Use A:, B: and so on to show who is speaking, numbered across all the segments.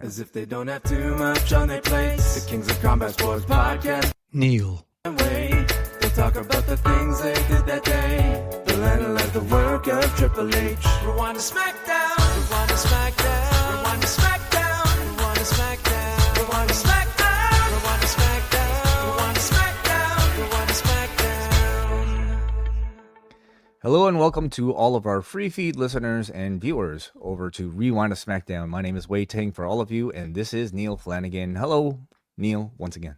A: As if they don't have too much on their plates. The Kings of Combat Sports Podcast.
B: Neal.
A: Wait, they talk about the things they did that day. They'll analyze the work of Triple H. Rewind to SmackDown. Rewind to SmackDown. Rewind to SmackDown. Rewind to SmackDown. Rewind to SmackDown. Rewind to SmackDown. Rewind to SmackDown. Rewind to SmackDown.
C: Hello and welcome to all of our free feed listeners and viewers over to Rewind to SmackDown. My name is Ting for all of you, and this is Neal Flanagan. Hello, Neal, once again.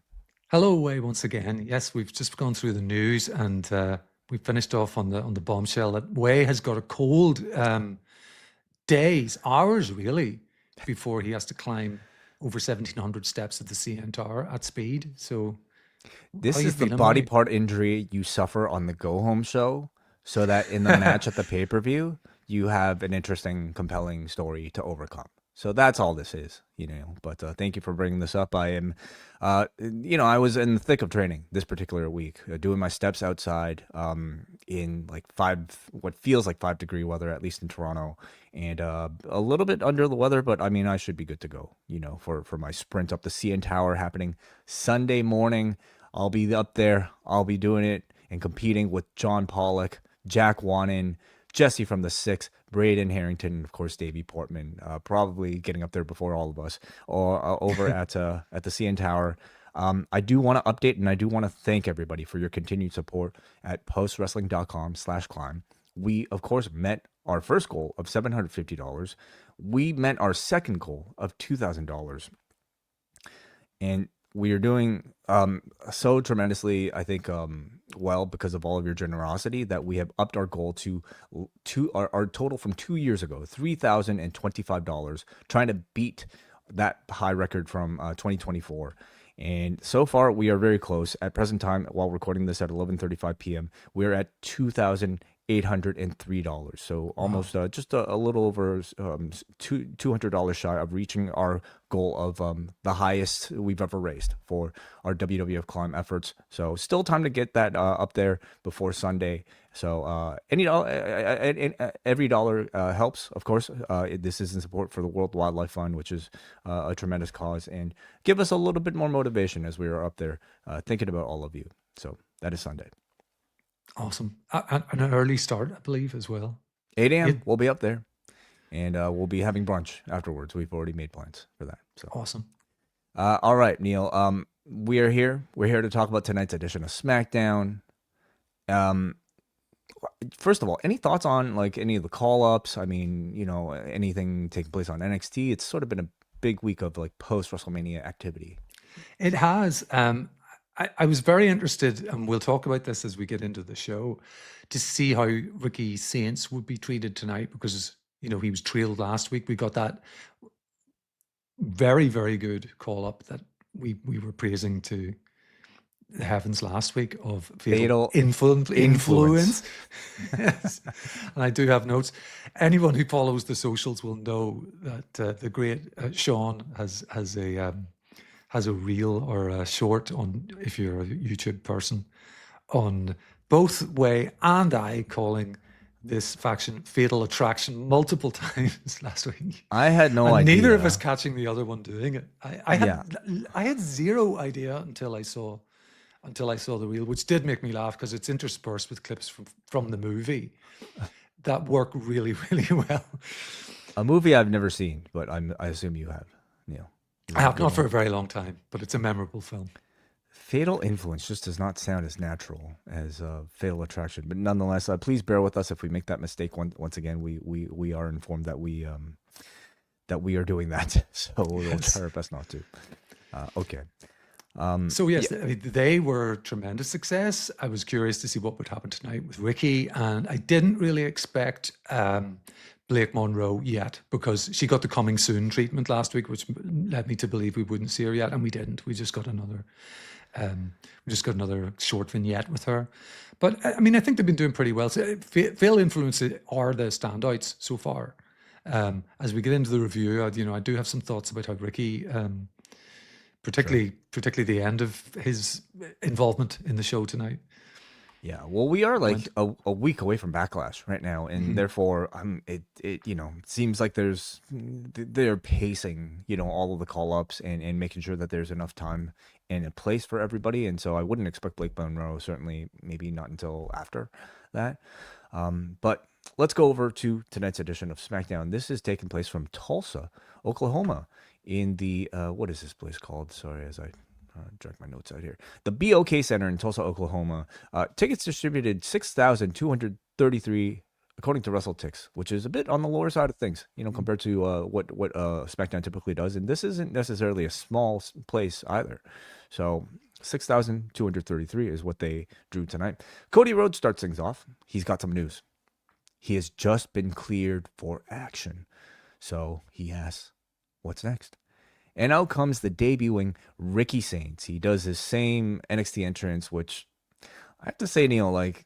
B: Hello, Wai, once again. Yes, we've just gone through the news and we finished off on the bombshell that Wai has got a cold days, hours really, before he has to climb over 1,700 steps of the CN Tower at speed. So
C: this is the body part injury you suffer on the go-home show, so that in the match at the pay-per-view, you have an interesting, compelling story to overcome. So that's all this is, but thank you for bringing this up. I am, I was in the thick of training this particular week, doing my steps outside in like what feels like 5-degree weather, at least in Toronto, and a little bit under the weather, but I mean, I should be good to go, for my sprint up the CN Tower happening Sunday morning. I'll be up there. I'll be doing it and competing with John Pollock, Jack Wannon, Jesse from the Six, Braden Harrington, and of course Davey Portman, probably getting up there before all of us, or over at the CN Tower. I do want to update, and I do want to thank everybody for your continued support at postwrestling.com/climb. We, of course, met our first goal of $750. We met our second goal of $2,000. And we are doing so tremendously, I think, well, because of all of your generosity, that we have upped our goal to our total from 2 years ago, $3,025, trying to beat that high record from 2024. And so far, we are very close. At present time, while recording this at 11:35 p.m., we're at $2,803. So almost just a little over $200 shy of reaching our goal of the highest we've ever raised for our WWF Climb efforts. So still time to get that up there before Sunday. So every dollar helps, of course. This is in support for the World Wildlife Fund, which is a tremendous cause, and give us a little bit more motivation as we are up there thinking about all of you. So that is Sunday.
B: Awesome. An early start, I believe, as well.
C: 8 a.m. We'll be up there, and we'll be having brunch afterwards. We've already made plans for that. So
B: awesome.
C: All right, Neal. We are here. We're here to talk about tonight's edition of SmackDown. First of all, any thoughts on like any of the call-ups? I mean, anything taking place on NXT? It's sort of been a big week of like post-WrestleMania activity.
B: It has. I was very interested, and we'll talk about this as we get into the show, to see how Ricky Saints would be treated tonight, because he was trailed last week. We got that very, very good call-up that we were praising to the heavens last week of fatal influence. Yes. And I do have notes. Anyone who follows the socials will know that the great Sean has a reel or a short on, if you're a YouTube person, on both Wai and I calling this faction Fatal Attraction multiple times last week.
C: I had no idea.
B: Neither of us catching the other one doing it. I had zero idea until I saw the reel, which did make me laugh because it's interspersed with clips from the movie that work really, really well.
C: A movie I've never seen, but I assume you have, Neal.
B: I have not for a very long time, but it's a memorable film.
C: Fatal Influence just does not sound as natural as Fatal Attraction, but nonetheless, please bear with us if we make that mistake once again. We are informed that we are doing that, so we'll try our best not to. Okay.
B: So yes, I mean, they were a tremendous success. I was curious to see what would happen tonight with Ricky, and I didn't really expect Blake Monroe yet, because she got the coming soon treatment last week, which led me to believe we wouldn't see her yet, and we didn't. We just got another short vignette with her. But I mean, I think they've been doing pretty well. So, Fatal Influence are the standouts so far. As we get into the review, I do have some thoughts about how Ricky, particularly the end of his involvement in the show tonight.
C: Yeah, well, we are like a week away from Backlash right now, and therefore, it seems like they're pacing, all of the call ups and making sure that there's enough time and a place for everybody, and so I wouldn't expect Blake Monroe, certainly, maybe not until after that. But let's go over to tonight's edition of SmackDown. This is taking place from Tulsa, Oklahoma, in the what is this place called? Sorry, as I drag my notes out here. The BOK Center in Tulsa, Oklahoma. Tickets distributed 6,233, according to WrestleTix, which is a bit on the lower side of things, compared to what SmackDown typically does. And this isn't necessarily a small place either. So 6,233 is what they drew tonight. Cody Rhodes starts things off. He's got some news. He has just been cleared for action. So he asks, what's next? And out comes the debuting Ricky Saints. He does his same NXT entrance, which I have to say, Neil, like,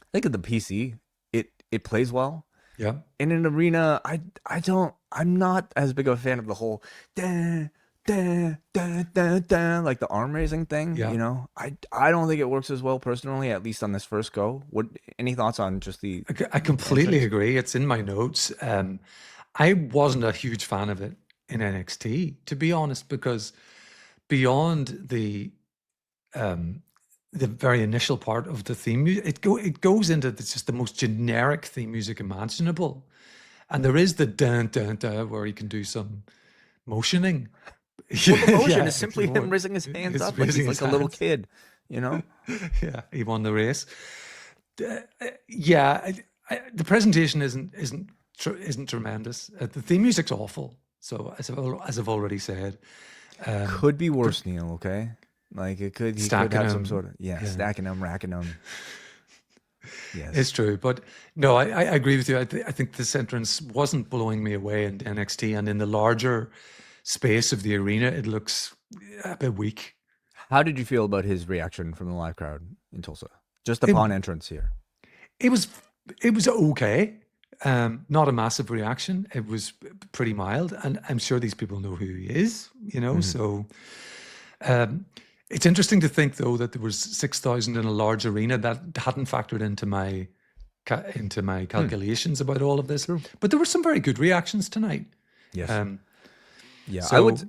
C: I think of the PC, it plays well.
B: Yeah.
C: In an arena, I'm not as big of a fan of the whole da, da, da, da, da, like the arm raising thing.
B: Yeah.
C: I don't think it works as well personally, at least on this first go. Any thoughts on just the
B: I completely agree. It's in my notes. I wasn't a huge fan of it in NXT, to be honest, because beyond the very initial part of the theme music, it goes into just the most generic theme music imaginable, and there is the dun dun dun where he can do some motioning.
C: Well, the motion is simply him raising his hands up like he's like a little kid,
B: Yeah, he won the race. The presentation isn't tremendous. The theme music's awful. So as I've already said,
C: could be worse, Neil. Okay, like he could have some sort of stacking them, racking them. Yes,
B: it's true. But no, I agree with you. I think this entrance wasn't blowing me away in NXT, and in the larger space of the arena, it looks a bit weak.
C: How did you feel about his reaction from the live crowd in Tulsa just upon entrance here?
B: It was okay. Not a massive reaction. It was pretty mild, and I'm sure these people know who he is, So it's interesting to think, though, that there was 6,000 in a large arena. That hadn't factored into my calculations about all of this. But there were some very good reactions tonight.
C: Yes.
B: So
C: I would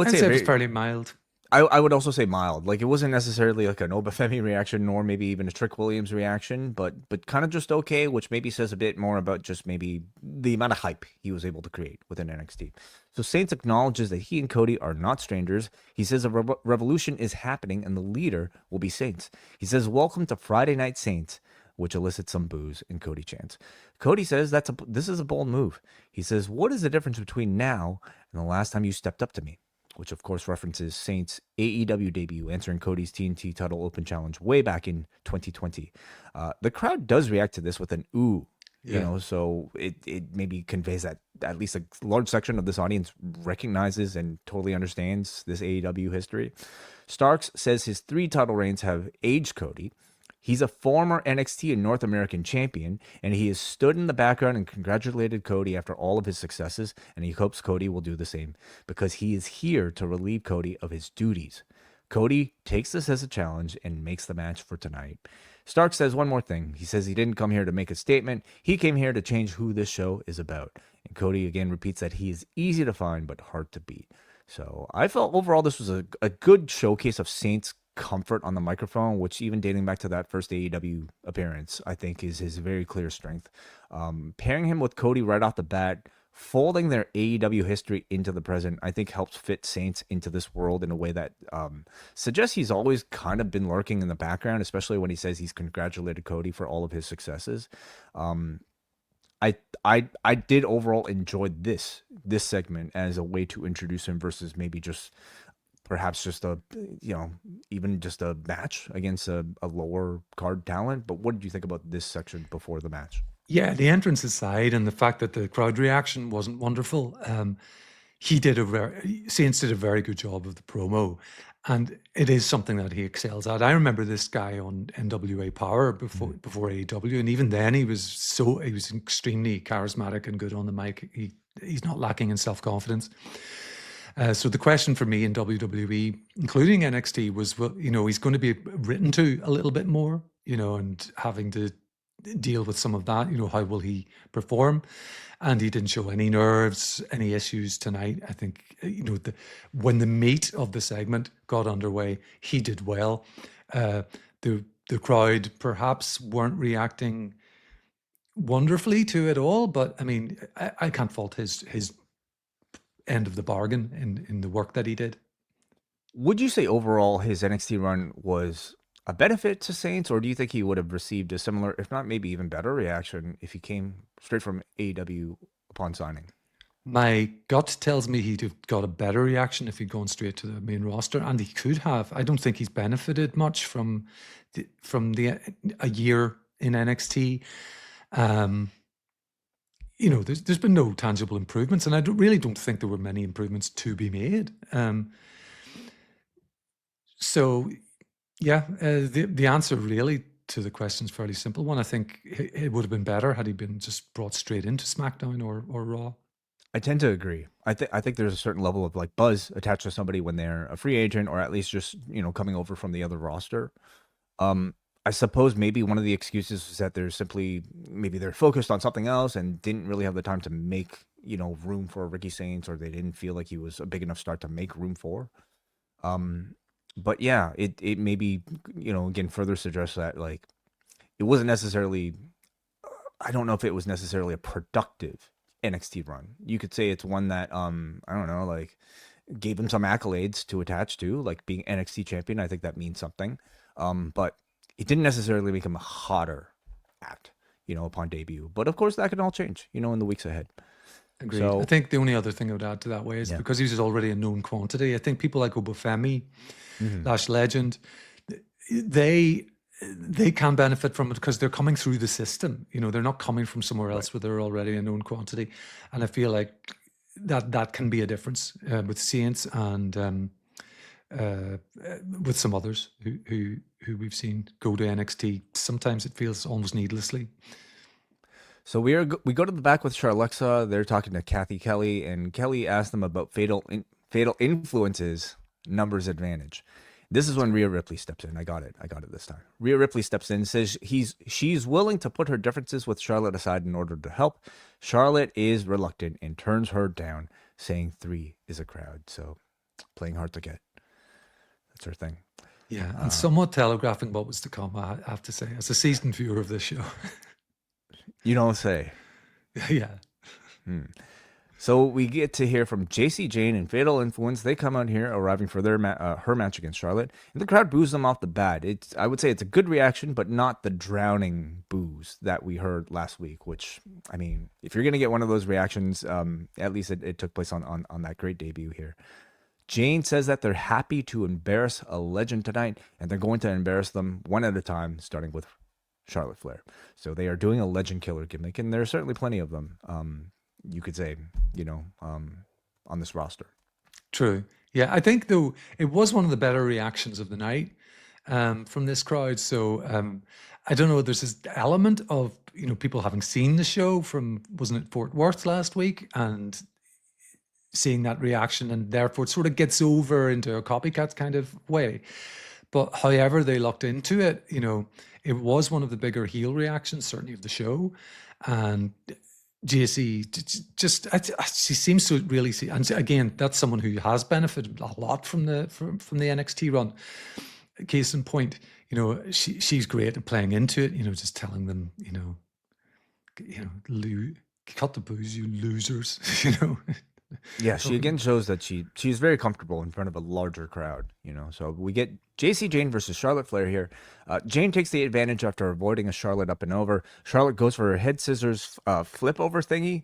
C: say
B: it was fairly mild.
C: I would also say mild. Like, it wasn't necessarily like an Obafemi reaction, nor maybe even a Trick Williams reaction, but kind of just okay, which maybe says a bit more about just maybe the amount of hype he was able to create within NXT. So Saints acknowledges that he and Cody are not strangers. He says a revolution is happening and the leader will be Saints. He says, "Welcome to Friday Night Saints," which elicits some boos and Cody chants. Cody says this is a bold move. He says, "What is the difference between now and the last time you stepped up to me?" Which of course references Saints' AEW debut, answering Cody's TNT title open challenge way back in 2020. The crowd does react to this with an ooh, so it maybe conveys that at least a large section of this audience recognizes and totally understands this AEW history. Starks says his 3 title reigns have aged Cody. He's a former NXT and North American champion, and he has stood in the background and congratulated Cody after all of his successes, and he hopes Cody will do the same because he is here to relieve Cody of his duties. Cody takes this as a challenge and makes the match for tonight. Stark says one more thing. He says he didn't come here to make a statement. He came here to change who this show is about. And Cody again repeats that he is easy to find but hard to beat. So I felt overall this was a good showcase of Saints' comfort on the microphone, which even dating back to that first AEW appearance, I think is his very clear strength. Pairing him with Cody right off the bat, folding their AEW history into the present, I think helps fit Saints into this world in a way that suggests he's always kind of been lurking in the background, especially when he says he's congratulated Cody for all of his successes. I did overall enjoy this segment as a way to introduce him versus maybe just perhaps just even just a match against a lower card talent. But what did you think about this section before the match?
B: Yeah, the entrance aside and the fact that the crowd reaction wasn't wonderful, Saints did a very good job of the promo, and it is something that he excels at. I remember this guy on NWA Power before AEW, and even then he was extremely charismatic and good on the mic. He's not lacking in self-confidence. So the question for me in WWE, including NXT, was, well, he's going to be written to a little bit more and having to deal with some of that. How will he perform? And he didn't show any nerves, any issues tonight. I think, when the meat of the segment got underway, he did well. The crowd perhaps weren't reacting wonderfully to it all, but I mean, I can't fault his end of the bargain in the work that he did.
C: Would you say overall his NXT run was a benefit to Saints, or do you think he would have received a similar, if not maybe even better reaction if he came straight from AEW upon signing?
B: My gut tells me he'd have got a better reaction if he'd gone straight to the main roster, and he could have. I don't think he's benefited much from a year in NXT. There's been no tangible improvements, and I really don't think there were many improvements to be made. So, yeah, the answer really to the question is fairly simple one. I think it would have been better had he been just brought straight into SmackDown or Raw.
C: I tend to agree. I think there's a certain level of like buzz attached to somebody when they're a free agent, or at least just coming over from the other roster. I suppose maybe one of the excuses is that maybe they're focused on something else and didn't really have the time to make room for Ricky Saints, or they didn't feel like he was a big enough start to make room for. But yeah, it maybe again further suggests that like it wasn't necessarily. I don't know if it was necessarily a productive NXT run. You could say it's one that I don't know, like gave him some accolades to attach to, like being NXT champion. I think that means something. But it didn't necessarily make him a hotter act, upon debut. But of course that can all change, in the weeks ahead.
B: Agreed. So, I think the only other thing I would add to that way is because he was already a known quantity. I think people like Obafemi, Lash Legend, they can benefit from it because they're coming through the system. They're not coming from somewhere else where they're already a known quantity. And I feel like that can be a difference with Saints and with some others who we've seen go to NXT. Sometimes it feels almost needlessly.
C: So we go to the back with Charlexa. They're talking to Kathy Kelly, and Kelly asked them about fatal influences, numbers advantage. This is when Rhea Ripley steps in. I got it this time. Rhea Ripley steps in, says she's willing to put her differences with Charlotte aside in order to help. Charlotte is reluctant and turns her down, saying 3 is a crowd. So playing hard to get. That's her thing.
B: Yeah, and somewhat telegraphing what was to come, I have to say, as a seasoned viewer of this show.
C: You don't say.
B: Yeah.
C: So we get to hear from Jacy Jayne and Fatal Influence. They come out here arriving for their her match against Charlotte, and the crowd boos them off the bat. I would say it's a good reaction, but not the drowning boos that we heard last week, which, I mean, if you're going to get one of those reactions, at least it took place on that great debut here. Jayne says that they're happy to embarrass a legend tonight, and they're going to embarrass them one at a time, starting with Charlotte Flair. So they are doing a legend killer gimmick, and there are certainly plenty of them, you could say, on this roster.
B: True. Yeah, I think, though, it was one of the better reactions of the night from this crowd. So I don't know, there's this element of, people having seen the show from, wasn't it Fort Worth last week, and seeing that reaction, and therefore it sort of gets over into a copycat kind of way. But however they locked into it, it was one of the bigger heel reactions, certainly of the show. And Jacy she seems to really see, and again, that's someone who has benefited a lot from the NXT run. Case in point, she's great at playing into it, just telling them, cut the booze, you losers,
C: Yeah, she again shows that she's very comfortable in front of a larger crowd, So we get Jacy Jayne versus Charlotte Flair here. Jayne takes the advantage after avoiding a Charlotte up and over. Charlotte goes for her head scissors flip over thingy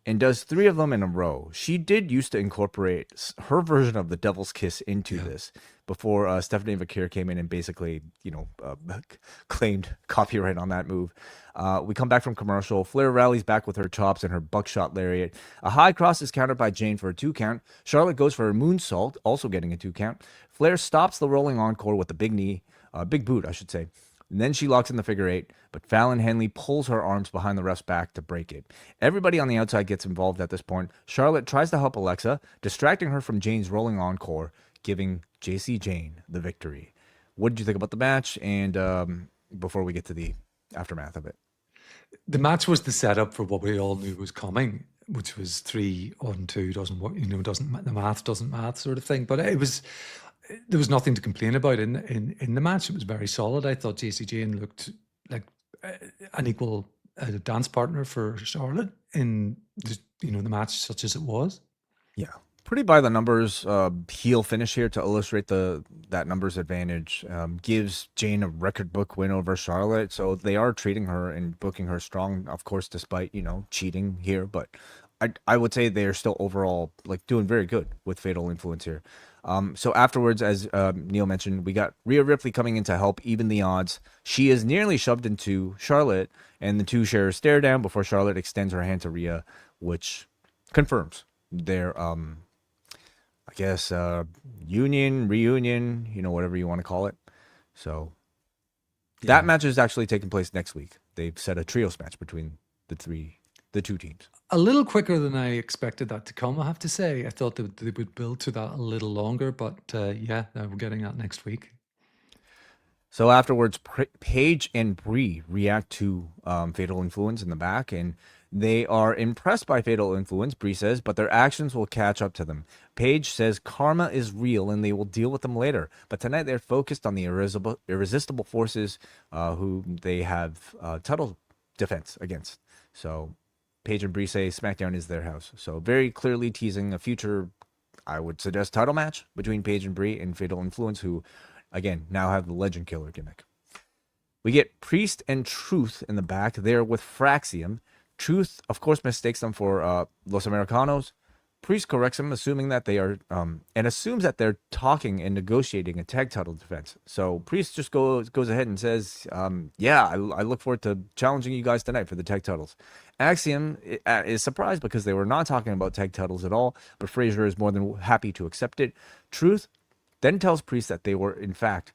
C: and does 3 of them in a row. She did used to incorporate her version of the Devil's Kiss into this before Stephanie Vakir came in and basically, claimed copyright on that move. We come back from commercial. Flair rallies back with her chops and her buckshot lariat. A high cross is countered by Jayne for a 2 count. Charlotte goes for a moonsault, also getting a 2 count. Flair stops the rolling encore with a big knee, big boot, I should say. And then she locks in the figure 8, but Fallon Henley pulls her arms behind the ref's back to break it. Everybody on the outside gets involved at this point. Charlotte tries to help Alexa, distracting her from Jayne's rolling encore, giving Jacy Jayne the victory. What did you think about the match? And before we get to the aftermath of it.
B: The match was the setup for what we all knew was coming, which was 3-on-2 doesn't work, the math doesn't math sort of thing. But there was nothing to complain about in the match. It was very solid. I thought Jacy Jayne looked like an equal dance partner for Charlotte in the match, such as it was.
C: Yeah, pretty by the numbers heel finish here to illustrate that numbers advantage. Gives Jayne a record book win over Charlotte, so they are treating her and booking her strong, of course, despite cheating here. But I would say they are still overall like doing very good with Fatal Influence here. So afterwards, as Neil mentioned, we got Rhea Ripley coming in to help even the odds. She is nearly shoved into Charlotte, and the two share a stare down before Charlotte extends her hand to Rhea, which confirms their, I guess, reunion, whatever you want to call it. So that match is actually taking place next week. They've set a trios match between the two teams.
B: A little quicker than I expected that to come, I have to say. I thought that they would build to that a little longer, but we're getting that next week.
C: So afterwards, Paige and Brie react to Fatal Influence in the back, and they are impressed by Fatal Influence, Brie says, but their actions will catch up to them. Paige says karma is real and they will deal with them later. But tonight they're focused on the Irresistible Forces, who they have title defense against. So Paige and Brie say SmackDown is their house. So very clearly teasing a future, I would suggest, title match between Paige and Brie and Fatal Influence, who, again, now have the Legend Killer gimmick. We get Priest and Truth in the back there with Fraxium. Truth, of course, mistakes them for Los Americanos. Priest corrects him, assuming that they are, and assumes that they're talking and negotiating a tag title defense. So Priest just goes ahead and says, I look forward to challenging you guys tonight for the tag titles. Axiom is surprised because they were not talking about tag titles at all, but Frazier is more than happy to accept it. Truth then tells Priest that they were, in fact,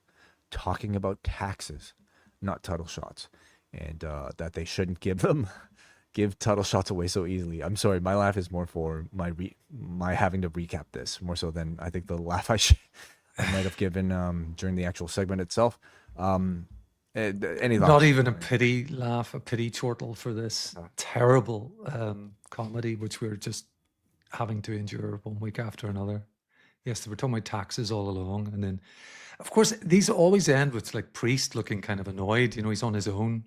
C: talking about taxes, not title shots, and that they shouldn't give title shots away so easily. I'm sorry, my laugh is more for my having to recap this, more so than I think the laugh I might have given during the actual segment itself. Any thoughts?
B: Not even a pity laugh, a pity chortle for this terrible comedy, which we're just having to endure one week after another. Yes, they were talking about taxes all along. And then, of course, these always end with like Priest looking kind of annoyed. He's on his own.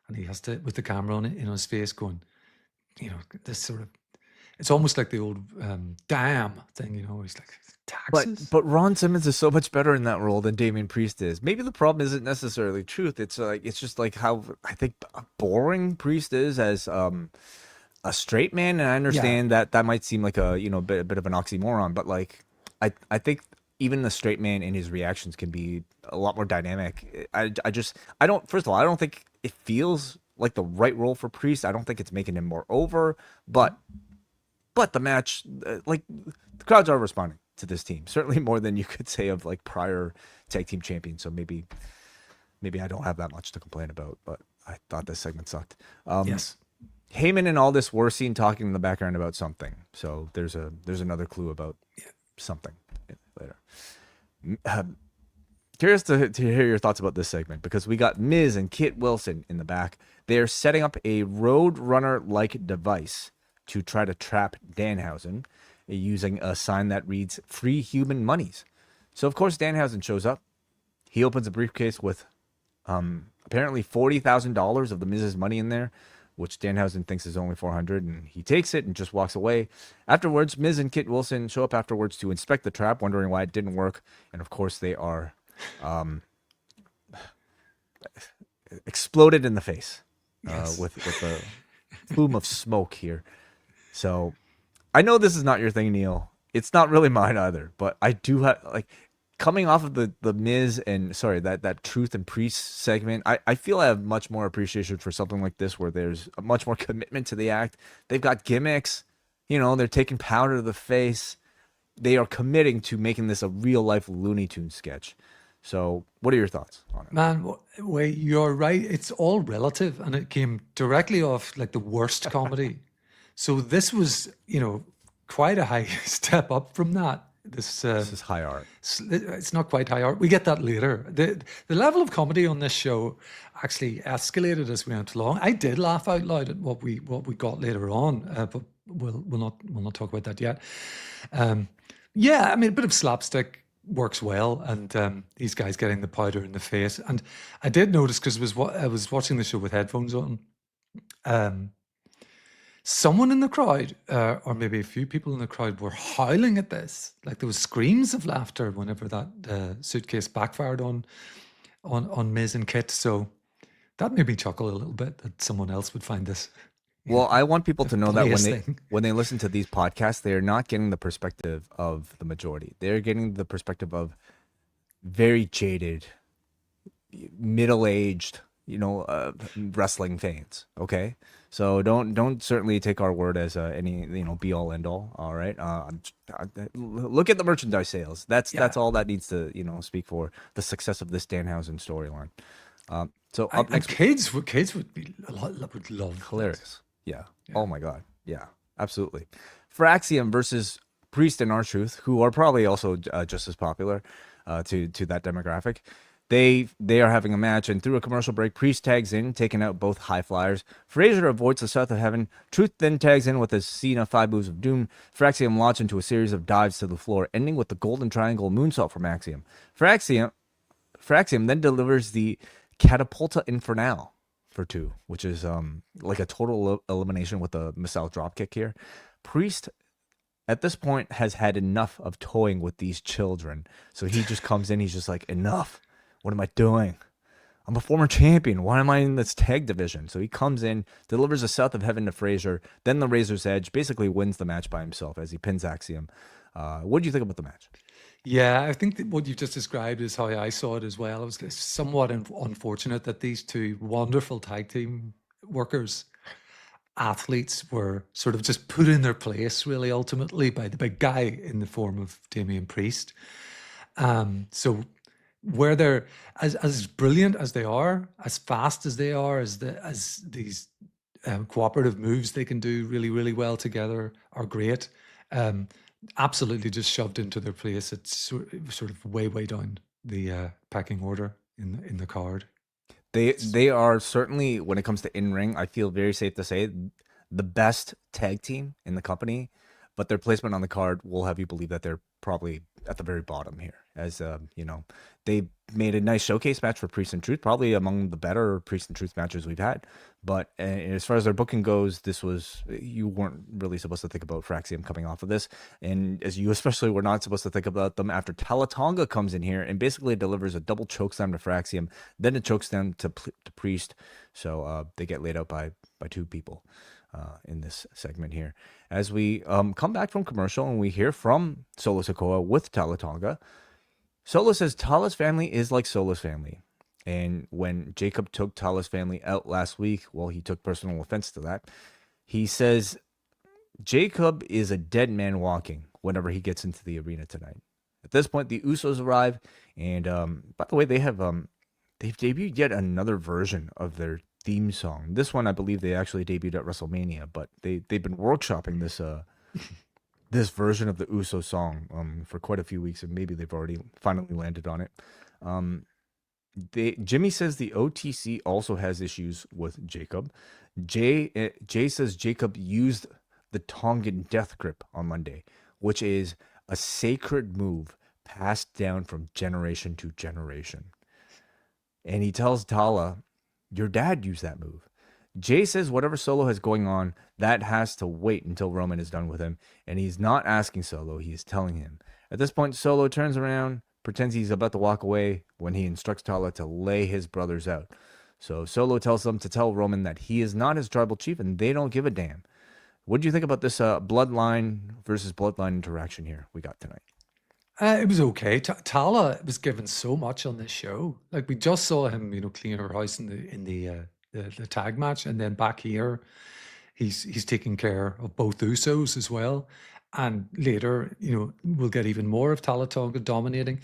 B: And he has to, with the camera on it, his face going, this sort of, it's almost like the old damn thing, he's like, taxes.
C: But Ron Simmons is so much better in that role than Damian Priest is. Maybe the problem isn't necessarily Truth. It's just like how I think boring Priest is as a straight man. And I understand that might seem like a, bit of an oxymoron, but like, I think even the straight man in his reactions can be a lot more dynamic. I don't think it feels like the right role for Priest. I don't think it's making him more over, but the match, like the crowds are responding to this team, certainly more than you could say of like prior tag team champions. So maybe I don't have that much to complain about, but I thought this segment sucked.
B: Yes. Heyman
C: and all this were seen talking in the background about something. So there's another clue about something later. Curious to hear your thoughts about this segment, because we got Miz and Kit Wilson in the back. They're setting up a Roadrunner-like device to try to trap Danhausen using a sign that reads "Free Human Monies." So, of course, Danhausen shows up. He opens a briefcase with apparently $40,000 of the Miz's money in there, which Danhausen thinks is only $400, and he takes it and just walks away. Afterwards, Miz and Kit Wilson show up afterwards to inspect the trap, wondering why it didn't work. And, of course, they are exploded in the face with a plume of smoke here. So I know this is not your thing, Neil. It's not really mine either, but I do have coming off of the Miz and that Truth and Priest segment. I feel I have much more appreciation for something like this, where there's a much more commitment to the act. They've got gimmicks, they're taking powder to the face. They are committing to making this a real life Looney Tunes sketch. So what are your thoughts on it?
B: Man, wait, you're right. It's all relative, and it came directly off like the worst comedy. So this was, quite a high step up from that. This
C: is high art.
B: It's not quite high art. We get that later. The level of comedy on this show actually escalated as we went along. I did laugh out loud at what we got later on, but we'll not talk about that yet. Yeah, I mean, a bit of slapstick works well, and these guys getting the powder in the face. And I did notice, because I was watching the show with headphones on. Someone in the crowd, or maybe a few people in the crowd, were howling at this. Like, there was screams of laughter whenever that suitcase backfired on Miz and Kit. So that made me chuckle a little bit that someone else would find this.
C: Well, I want people to know that when they listen to these podcasts, they are not getting the perspective of the majority. They're getting the perspective of very jaded, middle-aged, wrestling fans. Okay, so don't certainly take our word as any be all end all. All right, look at the merchandise sales. That's all that needs to speak for the success of this Danhausen storyline. So up next,
B: kids would love
C: hilarious. This. Yeah. Oh my God. Yeah. Absolutely. Fraxium versus Priest and R-Truth, who are probably also just as popular to that demographic. They are having a match, and through a commercial break, Priest tags in, taking out both high flyers. Frazier avoids the South of Heaven. Truth then tags in with a Cena 5 moves of doom. Fraxium launch into a series of dives to the floor, ending with the Golden Triangle moonsault from Axiom. Fraxium then delivers the Catapulta Infernal for 2, which is like a total elimination with a missile dropkick here. Priest at this point has had enough of toying with these children, so he just comes in. He's just like, enough. What am I doing? I'm a former champion. Why am I in this tag division? So he comes in, delivers a South of Heaven to Frazier, then the Razor's Edge, basically wins the match by himself as he pins Axiom. What do you think about the match?
B: Yeah, I think that what you've just described is how I saw it as well. It was somewhat unfortunate that these two wonderful tag team workers, athletes, were sort of just put in their place, really, ultimately, by the big guy in the form of Damian Priest. So where they're as brilliant as they are, as fast as they are, as these cooperative moves they can do really, really well together are great. Absolutely just shoved into their place. It's sort of way down the pecking order in the card.
C: They are certainly, when it comes to in-ring, I feel very safe to say, the best tag team in the company, but their placement on the card will have you believe that they're probably at the very bottom here. As they made a nice showcase match for Priest and Truth, probably among the better Priest and Truth matches we've had. But as far as their booking goes, you weren't really supposed to think about Fraxium coming off of this, and as you especially were not supposed to think about them after Talatonga comes in here and basically delivers a double chokeslam to Fraxium, then a chokeslam to Priest. So they get laid out by 2 people in this segment here. As we come back from commercial and we hear from Solo Sikoa with Talatonga, Solo says Tala's family is like Solo's family. And when Jacob took Tala's family out last week, well, he took personal offense to that. He says Jacob is a dead man walking whenever he gets into the arena tonight. At this point, the Usos arrive, and by the way, they've debuted yet another version of their theme song. This one, I believe, they actually debuted at WrestleMania, but they've been workshopping this this version of the Uso song for quite a few weeks, and maybe they've already finally landed on it. Jimmy says the OTC also has issues with Jacob. Jay says Jacob used the Tongan death grip on Monday, which is a sacred move passed down from generation to generation. And he tells Tala, your dad used that move. Jay says whatever Solo has going on, that has to wait until Roman is done with him. And he's not asking Solo, he is telling him. At this point, Solo turns around, pretends he's about to walk away when he instructs Tala to lay his brothers out. So Solo tells them to tell Roman that he is not his tribal chief and they don't give a damn. What do you think about this bloodline versus bloodline interaction here we got tonight?
B: It was okay. Tala was given so much on this show. Like, we just saw him, clean her house in the tag match, and then back here, he's taking care of both Usos as well. And later, we'll get even more of Talatonga dominating.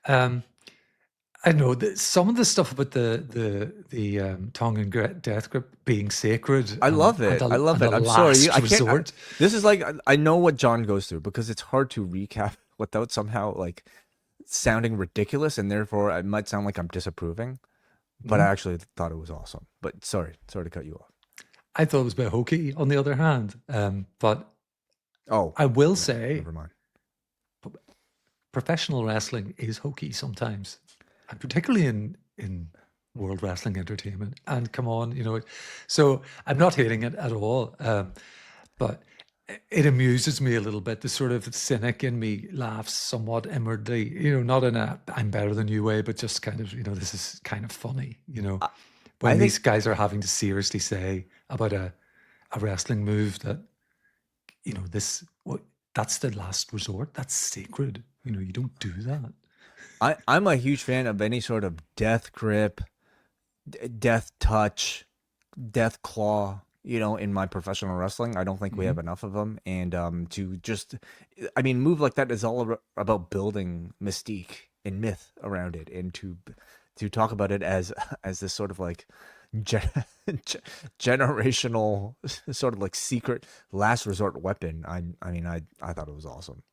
B: I know that some of the stuff about the Tongan death grip being sacred.
C: I love it. I'm sorry. I can't. This is like, I know what John goes through because it's hard to recap without somehow like sounding ridiculous, and therefore it might sound like I'm disapproving. But I actually thought it was awesome. But sorry to cut you off.
B: I thought it was a bit hokey, on the other hand. But I will say,
C: never mind.
B: Professional wrestling is hokey sometimes, and particularly in World Wrestling Entertainment. And come on, so I'm not hating it at all, but it amuses me a little bit. The sort of cynic in me laughs somewhat inwardly, not in a I'm better than you way, but just kind of, this is kind of funny, when these guys are having to seriously say about a wrestling move that, that's the last resort. That's sacred. You don't do that.
C: I'm a huge fan of any sort of death grip, death touch, death claw, in my professional wrestling. I don't think we have enough of them. And move like that is all about building mystique and myth around it, and to talk about it as this sort of like generational sort of like secret last resort weapon. I thought it was awesome.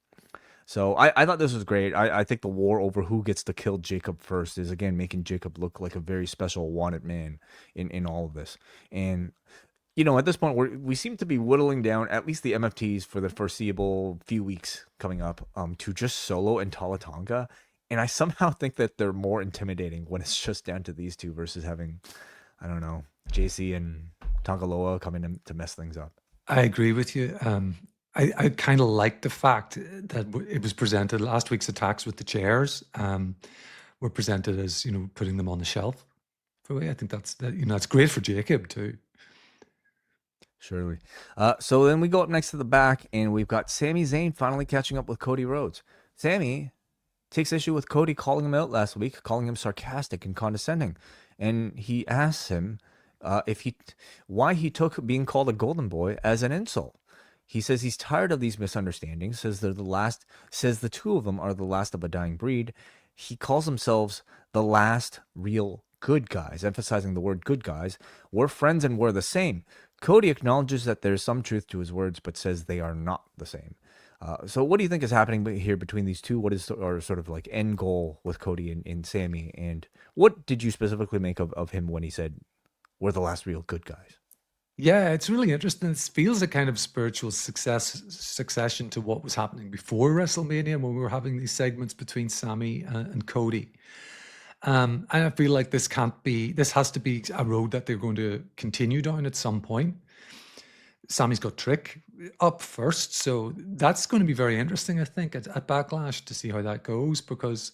C: So I thought this was great. I think the war over who gets to kill Jacob first is, again, making Jacob look like a very special wanted man in all of this. And, at this point, we seem to be whittling down at least the MFTs for the foreseeable few weeks coming up to just Solo and Talatanga. And I somehow think that they're more intimidating when it's just down to these two versus having, I don't know, JC and Tangaloa coming in to mess things up.
B: I agree with you. I kind of like the fact that it was presented, last week's attacks with the chairs were presented as, putting them on the shelf. I think that's great for Jacob too.
C: Surely. So then we go up next to the back, and we've got Sami Zayn finally catching up with Cody Rhodes. Sami takes issue with Cody calling him out last week, calling him sarcastic and condescending. And he asks him why he took being called a golden boy as an insult. He says he's tired of these misunderstandings, says the two of them are the last of a dying breed. He calls themselves the last real good guys, emphasizing the word good guys. We're friends and we're the same. Cody acknowledges that there's some truth to his words, but says they are not the same. So what do you think is happening here between these two? What is our sort of like end goal with Cody and Sami? And what did you specifically make of him when he said, we're the last real good guys?
B: Yeah, it's really interesting. It feels a kind of spiritual succession to what was happening before WrestleMania when we were having these segments between Sami and Cody. And I feel like this has to be a road that they're going to continue down at some point. Sami's got Trick up first, so that's going to be very interesting, I think, at Backlash to see how that goes, because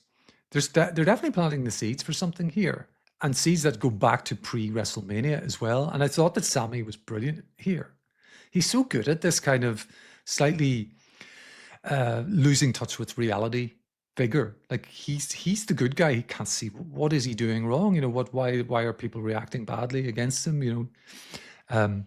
B: they're definitely planting the seeds for something here, and seeds that go back to pre-WrestleMania as well. And I thought that Sami was brilliant here. He's so good at this kind of slightly losing touch with reality figure. Like he's the good guy. He can't see what is he doing wrong. Why are people reacting badly against him? And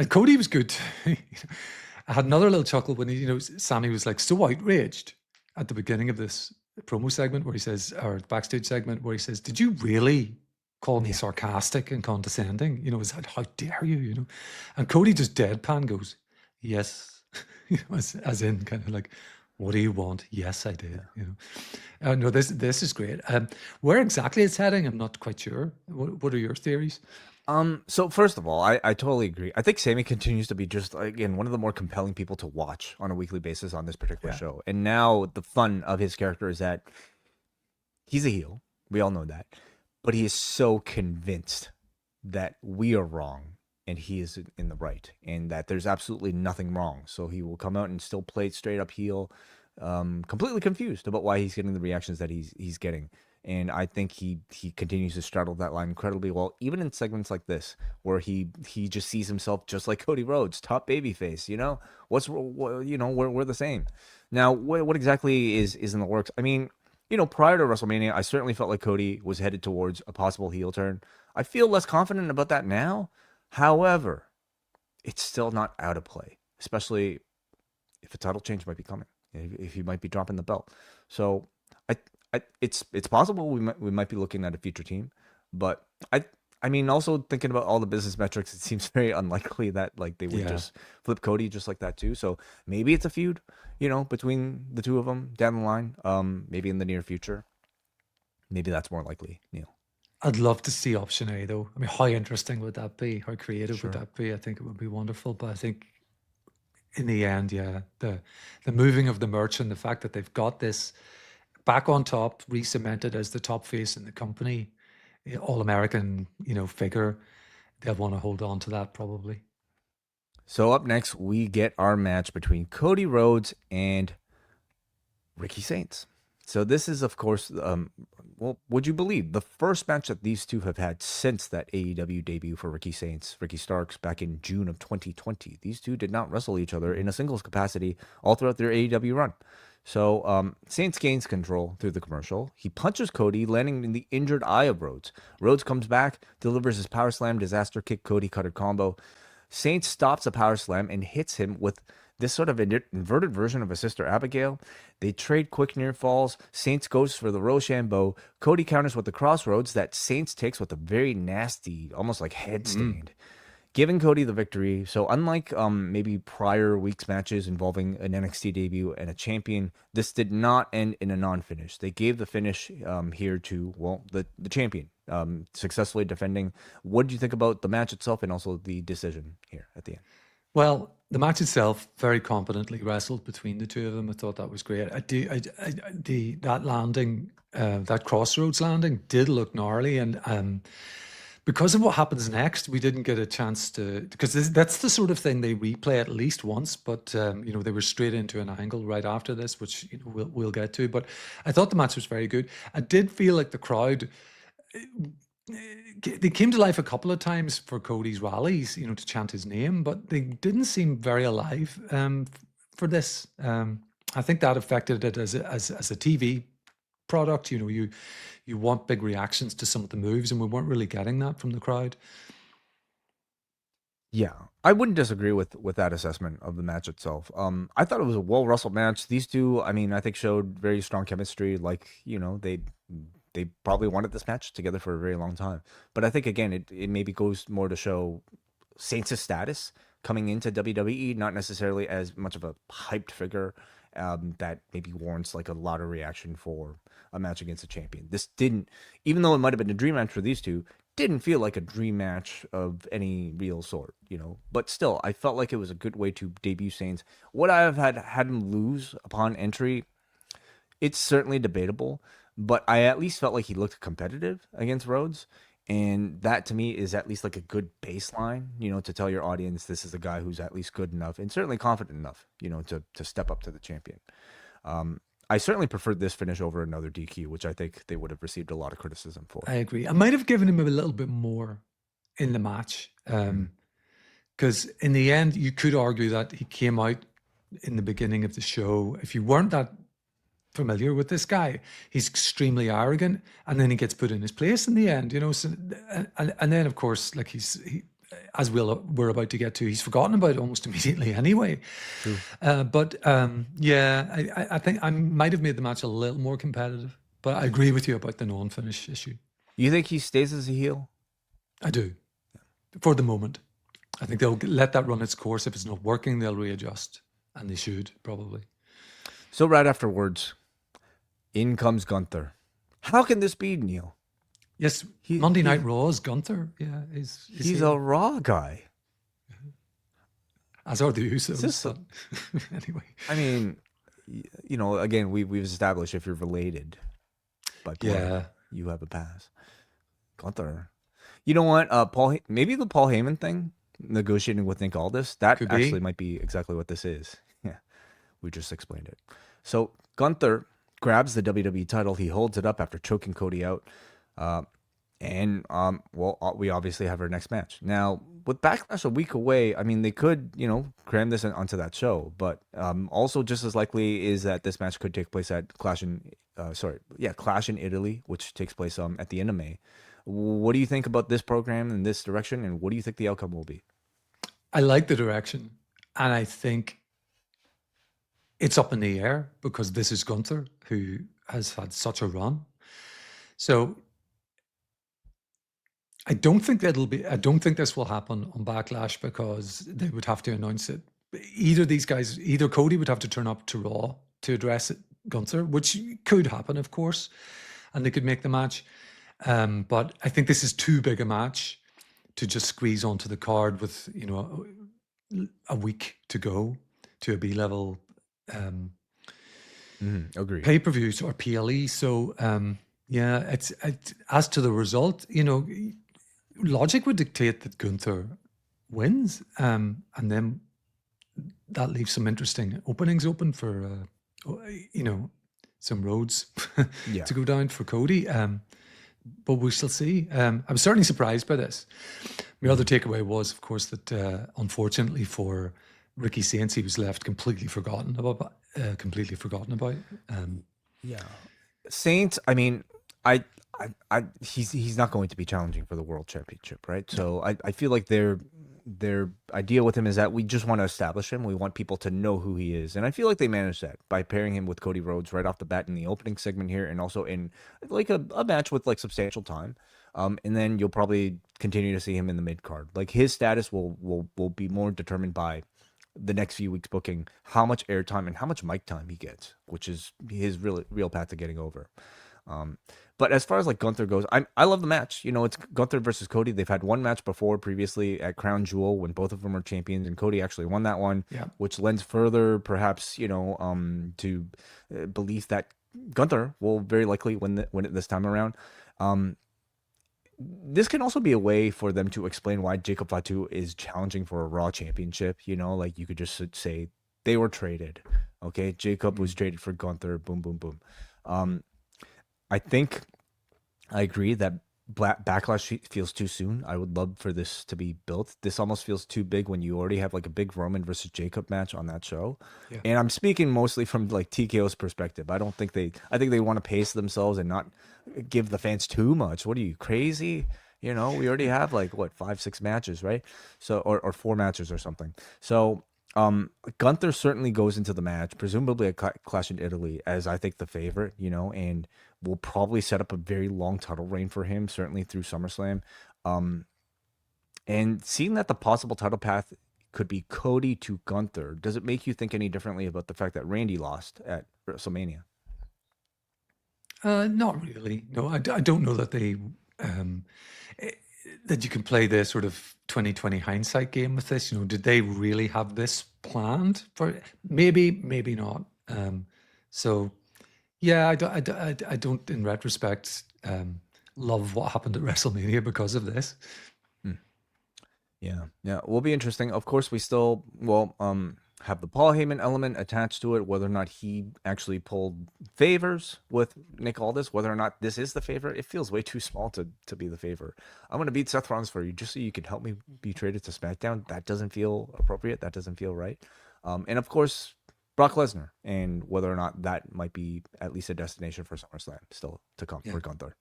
B: Cody was good. I had another little chuckle when Sami was like so outraged at the beginning of this promo segment where he says, or backstage segment where he says, "Did you really call me sarcastic and condescending? Is that, how dare you? And Cody just deadpan goes, "Yes," as in kind of like, "What do you want?" "Yes, I did." No, this is great. Where exactly it's heading, I'm not quite sure. What are your theories?
C: So first of all, I totally agree. I think Sami continues to be just, again, one of the more compelling people to watch on a weekly basis on this particular show. And now the fun of his character is that he's a heel. We all know that. But he is so convinced that we are wrong and he is in the right, and that there's absolutely nothing wrong. So he will come out and still play straight up heel, completely confused about why he's getting the reactions that he's getting. And I think he continues to straddle that line incredibly well, even in segments like this, where he just sees himself just like Cody Rhodes, top babyface. We're the same. Now, what exactly is in the works? I mean, prior to WrestleMania, I certainly felt like Cody was headed towards a possible heel turn. I feel less confident about that now. However, it's still not out of play, especially if a title change might be coming, if he might be dropping the belt. So it's possible we might be looking at a future team, but I mean, also thinking about all the business metrics, it seems very unlikely that like they would
B: Yeah.
C: just flip Cody just like that too. So maybe it's a feud, between the two of them down the line. Maybe in the near future. Maybe that's more likely, Neil.
B: I'd love to see option A though. I mean, how interesting would that be? How creative would
C: Sure.
B: that be? I think it would be wonderful. But I think in the end, yeah, the moving of the merch and the fact that they've got this back on top, re-cemented as the top face in the company, all American, figure, they'll want to hold on to that probably.
C: So up next, we get our match between Cody Rhodes and Ricky Saints. So this is, of course, well, would you believe, the first match that these two have had since that AEW debut for Ricky Saints, Ricky Starks, back in June of 2020. These two did not wrestle each other in a singles capacity all throughout their AEW run. So Saints gains control through the commercial. He punches Cody, landing in the injured eye of Rhodes. Rhodes comes back, delivers his power slam, disaster kick, Cody cutter combo. Saints stops a power slam and hits him with this sort of inverted version of a Sister Abigail. They trade quick near falls. Saints goes for the Rochambeau. Cody counters with the crossroads that Saints takes with a very nasty, almost like headstand, giving Cody the victory. So unlike maybe prior week's matches involving an NXT debut and a champion, this did not end in a non-finish. They gave the finish here to, well, the champion, successfully defending. What did you think about the match itself and also the decision here at the end?
B: Well, the match itself very competently wrestled between the two of them. I thought that was great. That landing, that crossroads landing, did look gnarly, and because of what happens next, we didn't get a chance to, because that's the sort of thing they replay at least once. But they were straight into an angle right after this, which we'll get to. But I thought the match was very good. I did feel like the crowd, they came to life a couple of times for Cody's rallies, to chant his name, but they didn't seem very alive for this. I think that affected it as a TV product. You want big reactions to some of the moves, and we weren't really getting that from the crowd.
C: Yeah, I wouldn't disagree with that assessment of the match itself. I thought it was a well wrestled match. These two, I mean, I think showed very strong chemistry. Like, they probably wanted this match together for a very long time. But I think, again, it maybe goes more to show Saints' status coming into WWE, not necessarily as much of a hyped figure that maybe warrants like a lot of reaction for a match against a champion. This didn't, even though it might have been a dream match for these two, didn't feel like a dream match of any real sort, But still, I felt like it was a good way to debut Saints. Would I have had him lose upon entry? It's certainly debatable, but I at least felt like he looked competitive against Rhodes. And that to me is at least like a good baseline, to tell your audience this is a guy who's at least good enough and certainly confident enough, to step up to the champion. I certainly preferred this finish over another DQ, which I think they would have received a lot of criticism for.
B: I agree. I might have given him a little bit more in the match, because in the end, you could argue that he came out in the beginning of the show. If you weren't that familiar with this guy, he's extremely arrogant, and then he gets put in his place in the end. So, and then of course, like as we're about to get to, he's forgotten about almost immediately anyway. But I think I might have made the match a little more competitive, but I agree with you about the non-finish issue.
C: You think he stays as a heel?
B: I do, for the moment. I think they'll let that run its course. If it's not working, they'll readjust, and they should probably.
C: So right afterwards, in comes Gunther. How can this be, Neil?
B: Yes, Monday Night Raw's Gunther. Yeah,
C: he's a Raw guy.
B: As are the Usos. Anyway,
C: I mean, again, we've established if you're related, but you have a pass. Gunther. You know what? Maybe the Paul Heyman thing, negotiating with Nick Aldis, that actually might be exactly what this is. Yeah, we just explained it. So Gunther grabs the WWE title. He holds it up after choking Cody out. We obviously have our next match. Now, with Backlash a week away, I mean, they could, cram this onto that show. But also just as likely is that this match could take place at Clash in Italy, which takes place at the end of May. What do you think about this program and this direction, and what do you think the outcome will be?
B: I like the direction, and I think it's up in the air because this is Gunther, who has had such a run. So I don't think this will happen on Backlash because they would have to announce it. Either Cody would have to turn up to Raw to address it, Gunther, which could happen, of course, and they could make the match. But I think this is too big a match to just squeeze onto the card with, a week to go to a B-level
C: Agree.
B: pay-per-views or PLE. So, it's as to the result, logic would dictate that Gunther wins, and then that leaves some interesting openings open for, some roads to go down for Cody. But we shall see. I was certainly surprised by this. My other takeaway was, of course, that unfortunately for Ricky Saints, he was left completely forgotten about.
C: Saints. I mean, he's not going to be challenging for the world championship, right? So I feel like their idea with him is that we just want to establish him. We want people to know who he is, and I feel like they managed that by pairing him with Cody Rhodes right off the bat in the opening segment here, and also in like a match with like substantial time. And then you'll probably continue to see him in the mid card. Like his status will be more determined by the next few weeks booking, how much airtime and how much mic time he gets, which is his real path to getting over. But as far as like Gunther goes, I love the match. It's Gunther versus Cody. They've had one match before previously at Crown Jewel when both of them were champions, and Cody actually won that one, which lends further perhaps to belief that Gunther will very likely win it this time around. This can also be a way for them to explain why Jacob Fatu is challenging for a Raw championship. Like you could just say they were traded. Okay, Jacob was traded for Gunther. Boom, boom, boom. I think I agree that Backlash feels too soon. I would love for this to be built. This almost feels too big when you already have like a big Roman versus Jacob match on that show. Yeah. And I'm speaking mostly from like TKO's perspective. I think they want to pace themselves and not give the fans too much. What are you, crazy? We already have like 5-6 matches, right? So or 4 matches or something. So Gunther certainly goes into the match, presumably a Clash in Italy, as I think the favorite, and will probably set up a very long title reign for him, certainly through SummerSlam. And seeing that the possible title path could be Cody to Gunther, does it make you think any differently about the fact that Randy lost at WrestleMania?
B: Not really. No, I don't know that they that you can play the sort of 2020 hindsight game with this. Did they really have this planned for? Maybe not. So yeah, I don't in retrospect love what happened at WrestleMania because of this.
C: Yeah, will be interesting. Of course, we still have the Paul Heyman element attached to it, whether or not he actually pulled favors with Nick Aldis, whether or not this is the favor. It feels way too small to be the favor. I'm going to beat Seth Rollins for you just so you can help me be traded to SmackDown. That doesn't feel appropriate. That doesn't feel right. And of course, Brock Lesnar, and whether or not that might be at least a destination for SummerSlam still to come for Gunther.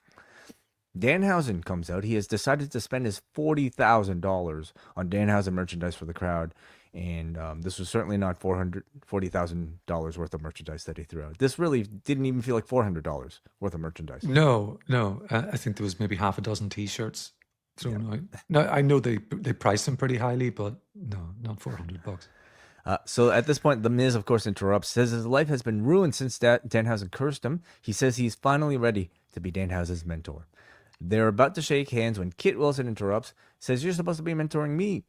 C: Danhausen comes out. He has decided to spend his $40,000 on Danhausen merchandise for the crowd. And this was certainly not $40,000 worth of merchandise that he threw out. This really didn't even feel like $400 worth of merchandise.
B: No. I think there was maybe half a dozen T-shirts thrown out. No, I know they priced them pretty highly, but no, not $400.
C: So at this point, The Miz, of course, interrupts, says his life has been ruined since Danhausen cursed him. He says he's finally ready to be Danhausen's mentor. They're about to shake hands when Kit Wilson interrupts, says, "You're supposed to be mentoring me."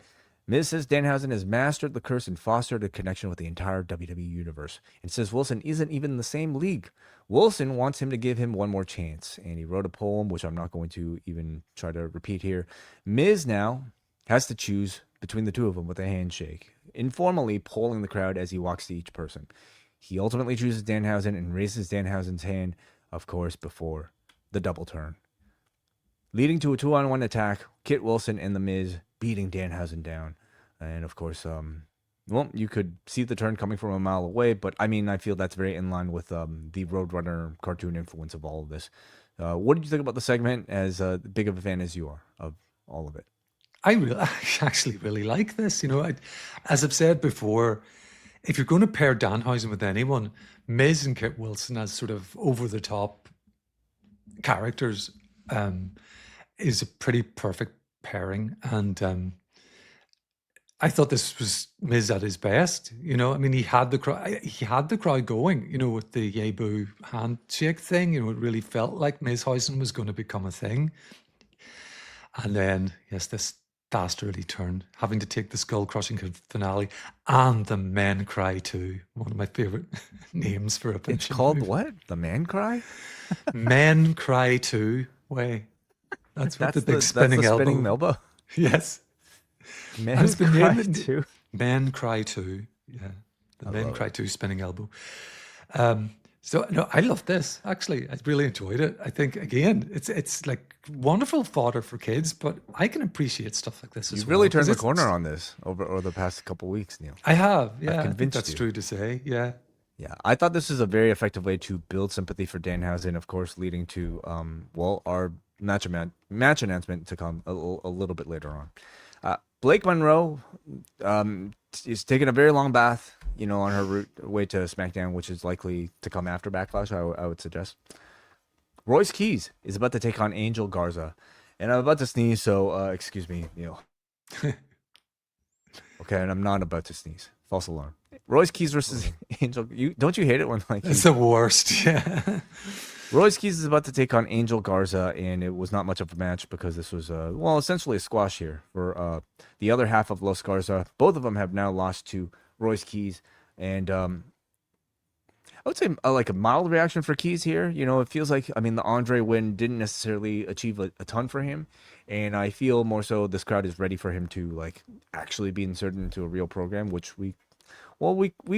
C: Miz says Danhausen has mastered the curse and fostered a connection with the entire WWE universe, and says Wilson isn't even in the same league. Wilson wants him to give him one more chance, and he wrote a poem, which I'm not going to even try to repeat here. Miz now has to choose between the two of them with a handshake, informally polling the crowd as he walks to each person. He ultimately chooses Danhausen and raises Danhausen's hand, of course, before the double turn, leading to a 2-on-1 attack. Kit Wilson and The Miz beating Danhausen down. And of course, you could see the turn coming from a mile away, but I mean, I feel that's very in line with the Roadrunner cartoon influence of all of this. What did you think about the segment, as big of a fan as you are of all of it?
B: I actually really like this. As I've said before, if you're going to pair Danhausen with anyone, Miz and Kit Wilson as sort of over-the-top characters, is a pretty perfect pairing, and I thought this was Miz at his best. You know, I mean, he had the crowd going. You know, with the yay boo handshake thing. You know, it really felt like Mizhausen was going to become a thing. And then, yes, this dastardly turn, having to take the skull crushing finale, and the men cry too. One of my favorite names for a pinch.
C: It's called what? The man cry?
B: Men cry too. Way. That's what
C: That's
B: the big spinning
C: that's the
B: elbow.
C: spinning elbow.
B: Yes.
C: Men
B: It's been
C: cry
B: named-
C: too.
B: Men cry too. Yeah. The men
C: love
B: cry too spinning elbow. So no, I love this. Actually, I really enjoyed it. I think again, it's like wonderful fodder for kids, but I can appreciate stuff like this as
C: You've
B: well.
C: really
B: 'cause
C: turned the
B: it's-
C: corner on this over the past couple weeks, Neil.
B: I have, yeah. I think
C: convinced
B: that's
C: you.
B: true to say. Yeah.
C: Yeah, I thought this is a very effective way to build sympathy for Danhausen, of course, leading to our match announcement to come a little bit later on. Blake Monroe is taking a very long bath, you know, on her way to SmackDown, which is likely to come after Backlash, I would suggest. Royce Keys is about to take on Angel Garza, and I'm about to sneeze, so excuse me, Neil. Okay, and I'm not about to sneeze. False alarm. Royce Keys versus Angel. Don't you hate it when like
B: It's the worst. Yeah.
C: Royce Keys is about to take on Angel Garza, and it was not much of a match because this was essentially a squash here for the other half of Los Garza. Both of them have now lost to Royce Keys, and I would say like a mild reaction for Keys here. You know, it feels like, I mean, the Andre win didn't necessarily achieve a ton for him, and I feel more so this crowd is ready for him to like actually be inserted into a real program, which we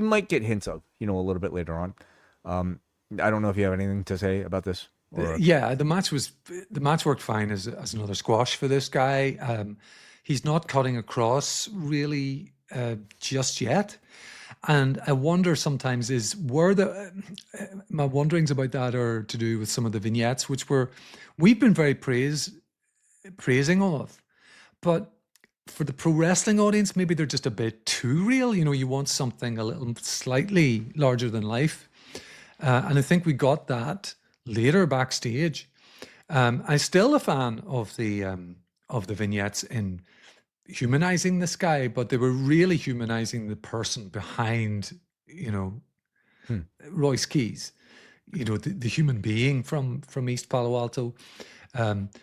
C: might get hints of, you know, a little bit later on. I don't know if you have anything to say about this.
B: Yeah, the match worked fine as another squash for this guy. He's not cutting across really just yet, and I wonder sometimes my wonderings about that are to do with some of the vignettes, which we've been very praising of, but for the pro wrestling audience, maybe they're just a bit too real. You know, you want something a little slightly larger than life. And I think we got that later backstage. I'm still a fan of the vignettes in humanizing this guy, but they were really humanizing the person behind, you know, Royce Keys, you know, the human being from East Palo Alto.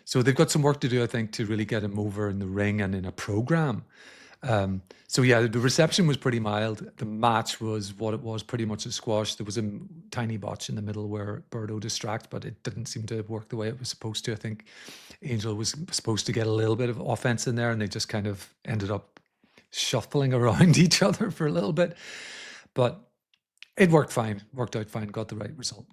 B: So they've got some work to do, I think, to really get him over in the ring and in a program. So yeah, the reception was pretty mild. The match was what it was, pretty much a squash. There was a tiny botch in the middle where Birdo distracted, but it didn't seem to work the way it was supposed to. I think Angel was supposed to get a little bit of offense in there, and they just kind of ended up shuffling around each other for a little bit. But it worked out fine, got the right result.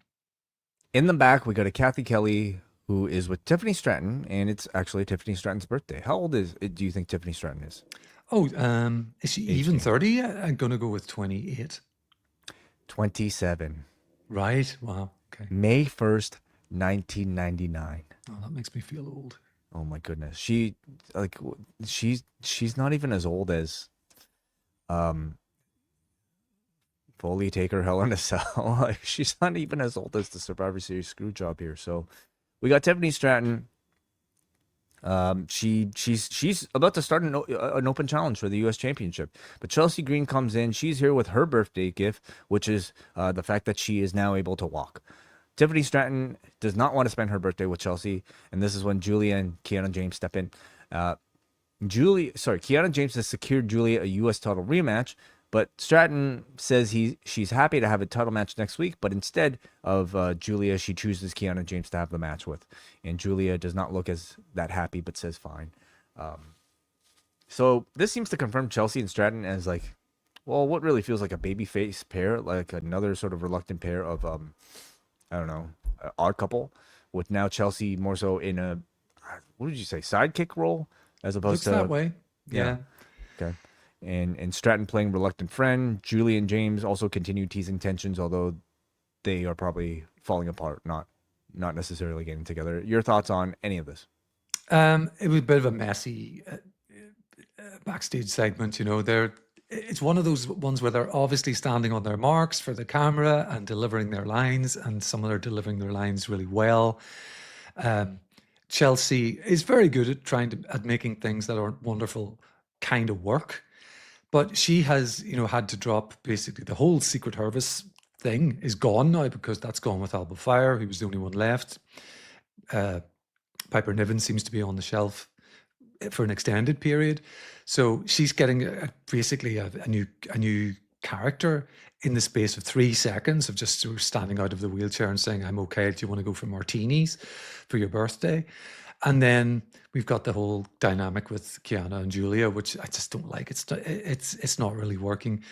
C: In the back, we got a Kathy Kelly who is with Tiffany Stratton, and it's actually Tiffany Stratton's birthday. How old do you think Tiffany Stratton is?
B: Oh, is she even 30? I'm going to go with 28.
C: 27.
B: Right. Wow. Okay.
C: May 1st, 1999.
B: Oh, that makes me feel old.
C: Oh my goodness. She's not even as old as Foley, Taker, Hell in a Cell. Like, she's not even as old as the Survivor Series screw job here. So we got Tiffany Stratton. She's about to start an open challenge for the U.S. Championship. But Chelsea Green comes in. She's here with her birthday gift, which is the fact that she is now able to walk. Tiffany Stratton does not want to spend her birthday with Chelsea, and this is when Julia and Kiana James step in. Kiana James has secured Julia a U.S. title rematch, but Stratton says she's happy to have a title match next week, but instead of Julia, she chooses Kiana James to have the match with. And Julia does not look as that happy, but says fine. So this seems to confirm Chelsea and Stratton as like, well, what really feels like a babyface pair, like another sort of reluctant pair of, I don't know, odd couple, with now Chelsea more so in a, what did you say, sidekick role as opposed
B: Looks
C: to
B: that way. Yeah.
C: Okay. And Stratton playing reluctant friend. Julie and James also continue teasing tensions, although they are probably falling apart, not necessarily getting together. Your thoughts on any of this?
B: It was a bit of a messy backstage segment. You know, it's one of those ones where they're obviously standing on their marks for the camera and delivering their lines, and some of them are delivering their lines really well. Chelsea is very good at at making things that aren't wonderful kind of work. But she has, had to drop basically the whole Secret Service thing is gone now because that's gone with Alba Fire, who was the only one left. Piper Niven seems to be on the shelf for an extended period. So she's getting basically a new character in the space of 3 seconds of just sort of standing out of the wheelchair and saying, I'm okay, do you want to go for martinis for your birthday? And then we've got the whole dynamic with Kiana and Julia, which I just don't like. It's not really working.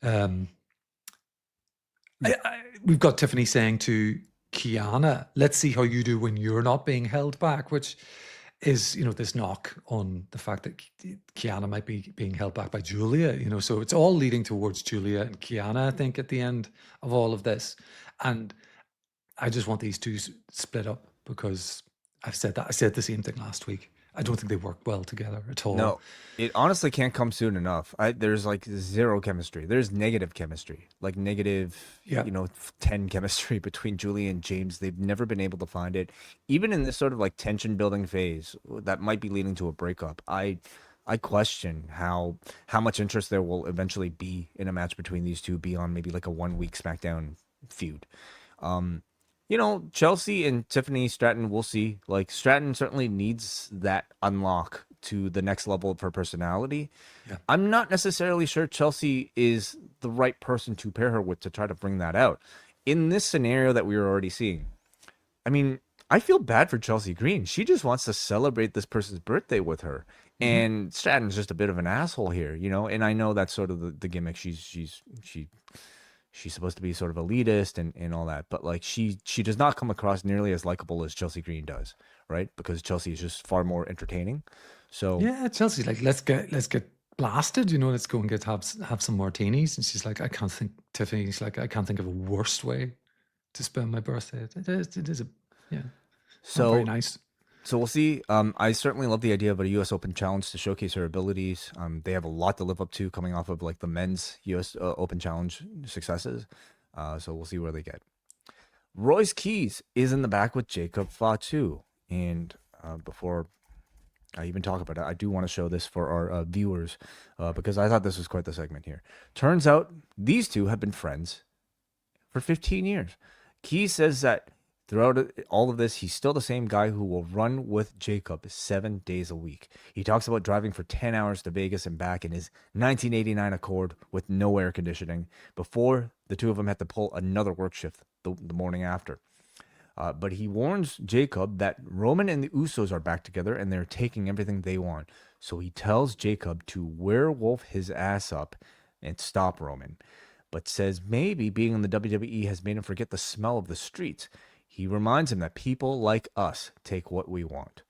B: We've got Tiffany saying to Kiana, let's see how you do when you're not being held back, which is, this knock on the fact that Kiana might be being held back by Julia, so it's all leading towards Julia and Kiana, I think, at the end of all of this. And I just want these two split up because I said the same thing last week. I don't think they work well together at all.
C: No, it honestly can't come soon enough. There's like zero chemistry. There's negative chemistry, like negative, 10 chemistry between Julie and James. They've never been able to find it. Even in this sort of like tension building phase that might be leading to a breakup, I question how much interest there will eventually be in a match between these two beyond maybe like a 1 week SmackDown feud. Chelsea and Tiffany Stratton, we'll see. Like, Stratton certainly needs that unlock to the next level of her personality. Yeah. I'm not necessarily sure Chelsea is the right person to pair her with to try to bring that out. In this scenario that we were already seeing, I mean, I feel bad for Chelsea Green. She just wants to celebrate this person's birthday with her. Mm-hmm. And Stratton's just a bit of an asshole here, and I know that's sort of the gimmick. She's supposed to be sort of elitist and all that, but like she does not come across nearly as likable as Chelsea Green does, right? Because Chelsea is just far more entertaining. So
B: yeah, Chelsea's like, let's get blasted, let's go and have some martinis. And she's like, Tiffany's like, I can't think of a worse way to spend my birthday. It is so very nice.
C: So we'll see. I certainly love the idea of a U.S. Open challenge to showcase her abilities. They have a lot to live up to coming off of like the men's U.S. Open challenge successes. So we'll see where they get. Royce Keys is in the back with Jacob Fatu. And before I even talk about it, I do want to show this for our viewers because I thought this was quite the segment here. Turns out these two have been friends for 15 years. Keys says that throughout all of this, he's still the same guy who will run with Jacob 7 days a week. He talks about driving for 10 hours to Vegas and back in his 1989 Accord with no air conditioning before the two of them had to pull another work shift the morning after. But he warns Jacob that Roman and the Usos are back together and they're taking everything they want. So he tells Jacob to werewolf his ass up and stop Roman, but says maybe being in the WWE has made him forget the smell of the streets. He reminds him that people like us take what we want.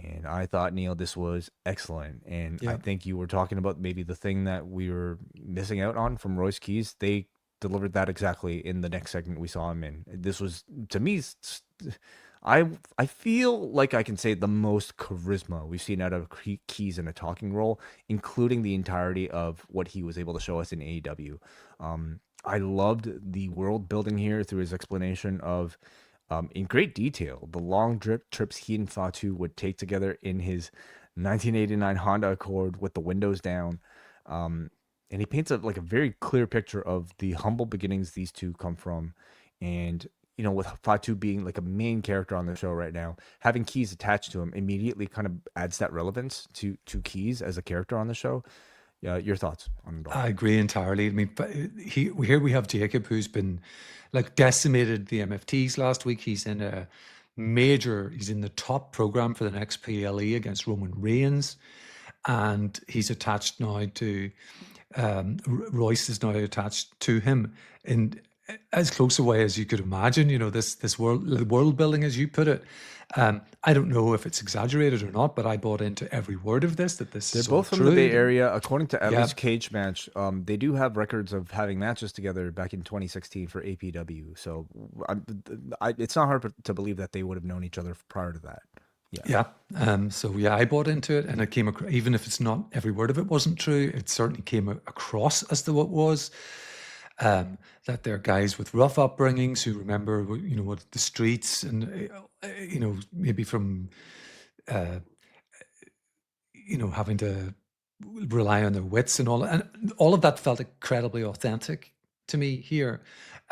C: And I thought, Neil, this was excellent. And I think you were talking about maybe the thing that we were missing out on from Royce Keys. They delivered that exactly in the next segment we saw him in. This was, to me, I feel like I can say the most charisma we've seen out of Keys in a talking role, including the entirety of what he was able to show us in AEW. I loved the world building here through his explanation of, in great detail, the long trips he and Fatu would take together in his 1989 Honda Accord with the windows down. And he paints a very clear picture of the humble beginnings these two come from. And, with Fatu being like a main character on the show right now, having Keys attached to him immediately kind of adds that relevance to Keys as a character on the show. Your thoughts on it all?
B: I agree entirely. I mean, here we have Jacob, who's been decimated the MFTs last week. He's in he's in the top program for the next PLE against Roman Reigns. And he's attached now to, Royce is now attached to him in as close a way as you could imagine, this world building, as you put it. I don't know if it's exaggerated or not, but I bought into every word of this, that this
C: They're
B: is
C: both
B: so
C: from
B: true.
C: the Bay Area. According to Ellie's Cage Match, they do have records of having matches together back in 2016 for APW. So it's not hard to believe that they would have known each other prior to that.
B: I bought into it, and it came across, even if it's not every word of it wasn't true, it certainly came across as to what was. that they're guys with rough upbringings who remember, what the streets and, maybe from, having to rely on their wits and all. And all of that felt incredibly authentic to me here.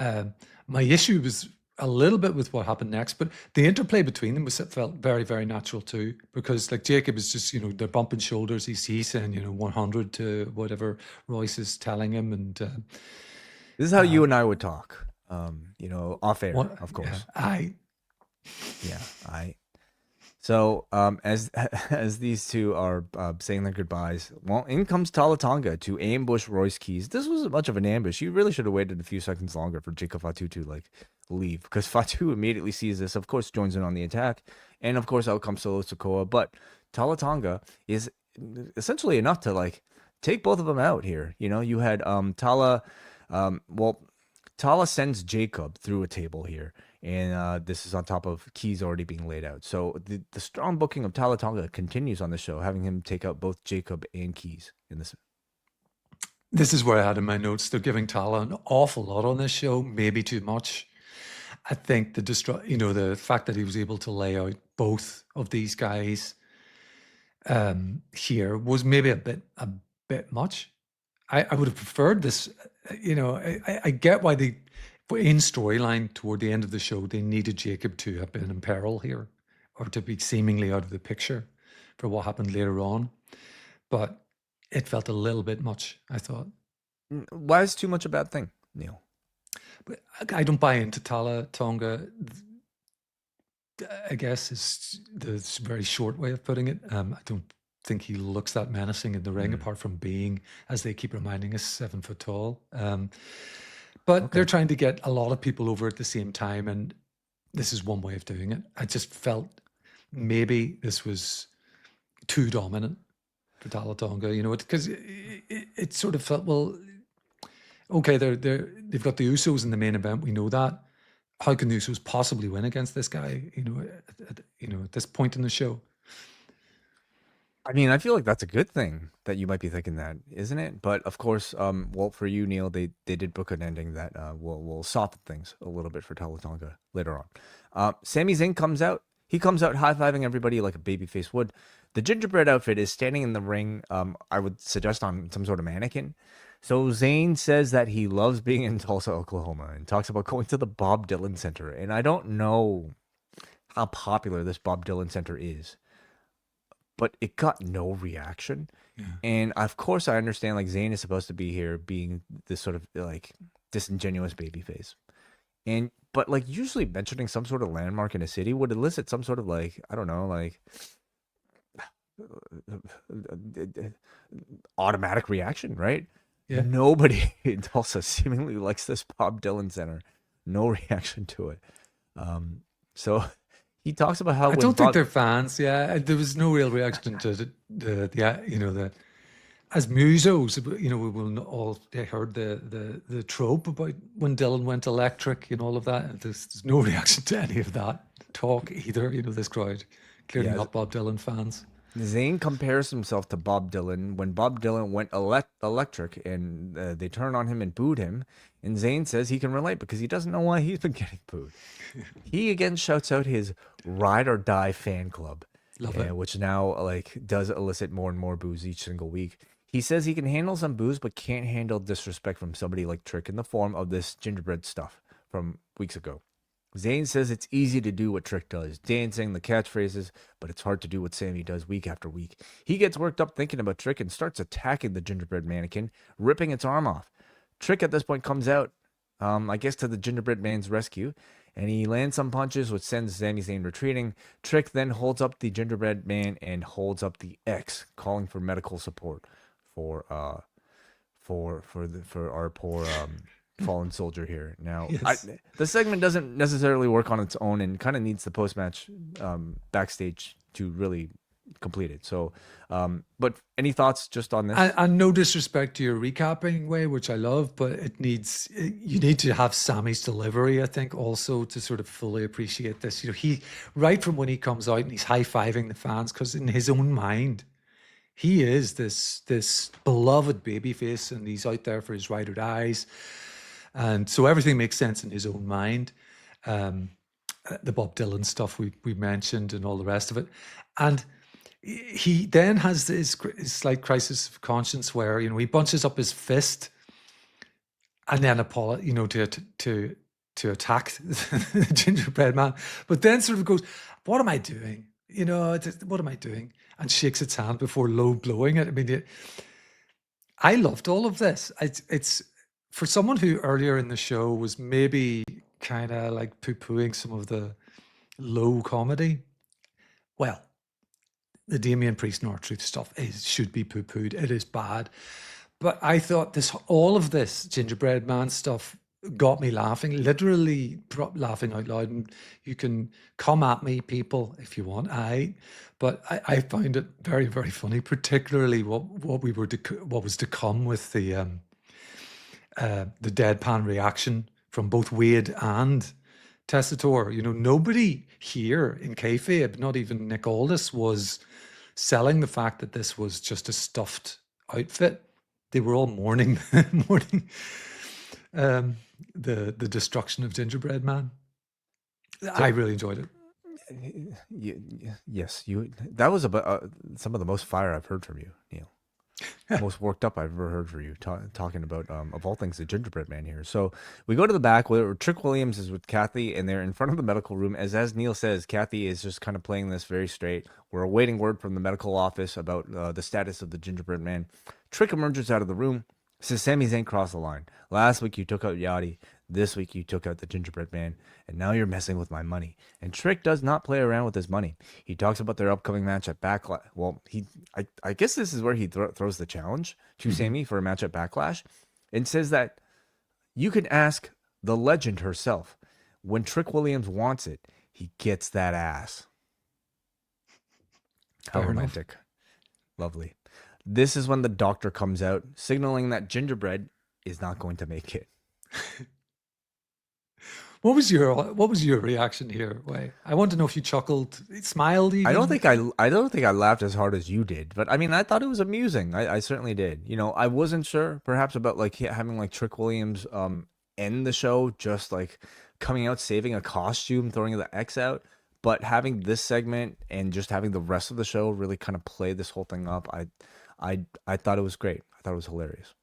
B: My issue was a little bit with what happened next, but the interplay between them felt very, very natural too, because like Jacob is just, they're bumping shoulders. He's saying, 100 to whatever Royce is telling him. And
C: this is how you and I would talk, off air, of course. So as these two are saying their goodbyes, well, in comes Tala Tonga to ambush Royce Keys. This wasn't much of an ambush. You really should have waited a few seconds longer for Jacob Fatu to leave, because Fatu immediately sees this, of course, joins in on the attack, and of course out comes Solo Sikoa. But Tala Tonga is essentially enough to take both of them out here. You had Tala. Tala sends Jacob through a table here, and this is on top of Keys already being laid out. So the strong booking of Tala Tonga continues on the show, having him take out both Jacob and Keys in this.
B: This is where I had in my notes, they're giving Tala an awful lot on this show, maybe too much. I think the fact that he was able to lay out both of these guys here was maybe a bit much. I would have preferred this. I get why in storyline toward the end of the show, they needed Jacob to have been in peril here, or to be seemingly out of the picture for what happened later on. But it felt a little bit much, I thought.
C: Why is too much a bad thing, Neil?
B: But I don't buy into Tala Tonga, I guess, is the very short way of putting it. I don't think he looks that menacing in the ring, apart from being, as they keep reminding us, 7 foot tall. But they're trying to get a lot of people over at the same time, and this is one way of doing it. I just felt maybe this was too dominant for Tala Tonga, because it sort of felt, well, okay, they've got the Usos in the main event. We know that. How can the Usos possibly win against this guy? At this point in the show.
C: I mean, I feel like that's a good thing that you might be thinking that, isn't it? But of course, for you, Neil, they did book an ending that will soften things a little bit for Tala Tonga later on. Sami Zayn comes out. He comes out high-fiving everybody like a babyface would. The gingerbread outfit is standing in the ring, I would suggest on some sort of mannequin. So Zayn says that he loves being in Tulsa, Oklahoma, and talks about going to the Bob Dylan Center. And I don't know how popular this Bob Dylan Center is, but it got no reaction. Yeah. And of course I understand Zayn is supposed to be here being this sort of disingenuous babyface. But usually mentioning some sort of landmark in a city would elicit some sort of I don't know, automatic reaction, right? Yeah. Nobody in Tulsa seemingly likes this Bob Dylan Center. No reaction to it. So he talks about how
B: I don't think they're fans. Yeah, there was no real reaction to the as musos. We will all heard the trope about when Dylan went electric and all of that. There's no reaction to any of that talk either. This crowd clearly not Bob Dylan fans.
C: Zayn compares himself to Bob Dylan when Bob Dylan went electric, and they turned on him and booed him. And Zayn says he can relate because he doesn't know why he's been getting booed. He again shouts out his ride or die fan club, which now does elicit more and more boos each single week. He says he can handle some boos, but can't handle disrespect from somebody like Trick in the form of this gingerbread stuff from weeks ago. Zayn says it's easy to do what Trick does, dancing, the catchphrases, but it's hard to do what Sami does week after week. He gets worked up thinking about Trick and starts attacking the gingerbread mannequin, ripping its arm off. Trick at this point comes out, I guess, to the gingerbread man's rescue, and he lands some punches, which sends Sami Zayn retreating. Trick then holds up the gingerbread man and holds up the X, calling for medical support for our poor fallen soldier here. Now, yes. The segment doesn't necessarily work on its own and kind of needs the post-match backstage to really complete it. So, but any thoughts just on this?
B: And no disrespect to your recapping way, which I love, but you need to have Sami's delivery, I think, also to sort of fully appreciate this. He, right from when he comes out and he's high-fiving the fans, because in his own mind, he is this beloved babyface, and he's out there for his ride or dies. And so everything makes sense in his own mind. The Bob Dylan stuff we mentioned and all the rest of it. And he then has his slight crisis of conscience where, he bunches up his fist and then to attack the Gingerbread Man, but then sort of goes, "What am I doing? What am I doing?" And shakes its hand before low blowing it. I mean, I loved all of this. It's for someone who earlier in the show was maybe kind of like poo-pooing some of the low comedy. Well, the Damian Priest and R-Truth stuff should be poo-pooed. It is bad. But I thought all of this Gingerbread Man stuff got me laughing, literally laughing out loud. And you can come at me, people, if you want. But I found it very, very funny, particularly what was to come with the deadpan reaction from both Wade and Tessitore. Nobody here in kayfabe, not even Nick Aldis, was selling the fact that this was just a stuffed outfit. They were all mourning the destruction of Gingerbread Man. I really enjoyed it.
C: Yes, that was about some of the most fire I've heard from you, Neil. Most worked up I've ever heard for you talking about of all things the Gingerbread Man here. So we go to the back where Trick Williams is with Kathy, and they're in front of the medical room. As Neil says, Kathy is just kind of playing this very straight. We're awaiting word from the medical office about the status of the Gingerbread Man. Trick emerges out of the room, says Sami Zayn crossed the line. Last week you took out Yachty. This week you took out the Gingerbread Man, and now you're messing with my money. And Trick does not play around with his money. He talks about their upcoming match at Backlash. Well, I guess this is where he throws the challenge to Sami for a match at Backlash, and says that you can ask the legend herself. When Trick Williams wants it, he gets that ass. How romantic. Lovely. This is when the doctor comes out, signaling that Gingerbread is not going to make it.
B: What was your reaction here, Wai? I want to know if you chuckled, smiled even.
C: I don't think I laughed as hard as you did, but I mean, I thought it was amusing. I certainly did. I wasn't sure perhaps about like having like Trick Williams end the show just like coming out saving a costume, throwing the X out, but having this segment and just having the rest of the show really kind of play this whole thing up. I thought it was great. I thought it was hilarious.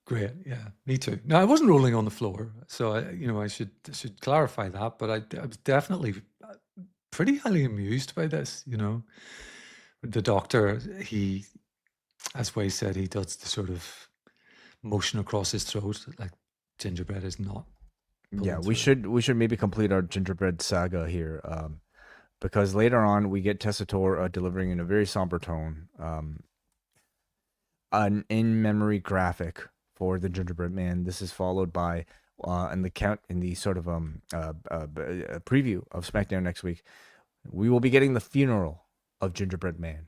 B: Great, yeah, me too. No, I wasn't rolling on the floor, so I should clarify that. But I was definitely pretty highly amused by this. The doctor, as Wai said, he does the sort of motion across his throat, like Gingerbread is not.
C: Yeah, we should maybe complete our Gingerbread saga here, because later on we get Tessitore delivering in a very somber tone an in-memory graphic for the Gingerbread Man. This is followed by in the sort of preview of SmackDown next week. We will be getting the funeral of Gingerbread Man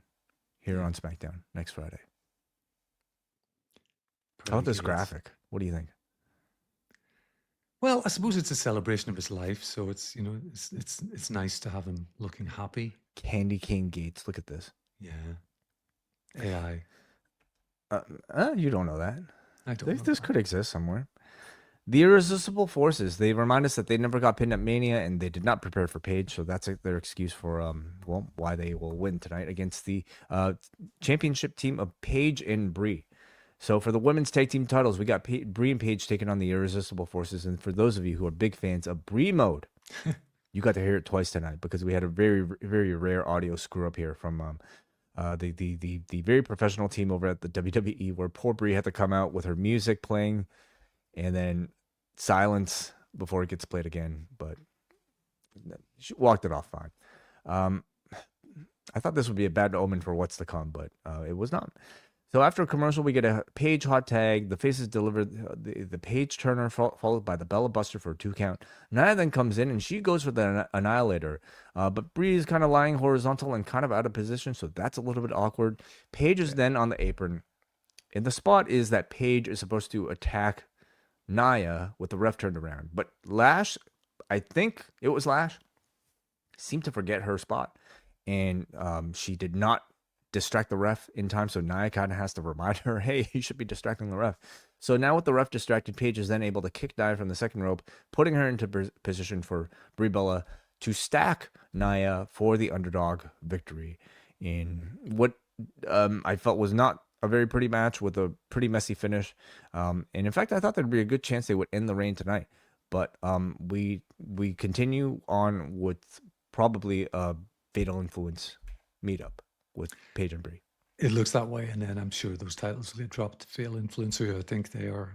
C: here on SmackDown next Friday. How about this graphic? What do you think?
B: Well, I suppose it's a celebration of his life, so it's it's nice to have him looking happy.
C: Candy Cane Gates. Look at this.
B: Yeah. AI.
C: You don't know that.
B: I don't know
C: This
B: that.
C: could exist somewhere. The Irresistible Forces. They remind us that they never got pinned at Mania, and they did not prepare for Paige, so that's their excuse for why they will win tonight against the championship team of Paige and Brie. So for the women's tag team titles, we got Brie and Paige taking on the Irresistible Forces, and for those of you who are big fans of Brie Mode, you got to hear it twice tonight because we had a very, very rare audio screw up here from the very professional team over at the WWE, where poor Brie had to come out with her music playing and then silence before it gets played again, but she walked it off fine. I thought this would be a bad omen for what's to come, but it was not. So after a commercial, we get a Paige hot tag. The faces delivered the Paige Turner, followed by the Bella Buster for a 2 count. Nia then comes in, and she goes for the Annihilator. But Brie is kind of lying horizontal and kind of out of position, so that's a little bit awkward. Paige is then on the apron. And the spot is that Paige is supposed to attack Nia with the ref turned around. But Lash, I think it was Lash, seemed to forget her spot. And she did not distract the ref in time. So Nia kind of has to remind her, hey, you should be distracting the ref. So now with the ref distracted, Paige is then able to kick Nia from the second rope, putting her into position for Brie Bella to stack Nia for the underdog victory in what I felt was not a very pretty match with a pretty messy finish. And in fact, I thought there'd be a good chance they would end the reign tonight. But we continue on with probably a Fatal Influence meetup with Paige and Brie.
B: It looks that way, and then I'm sure those titles will get dropped. Fatal Influence, who I think they are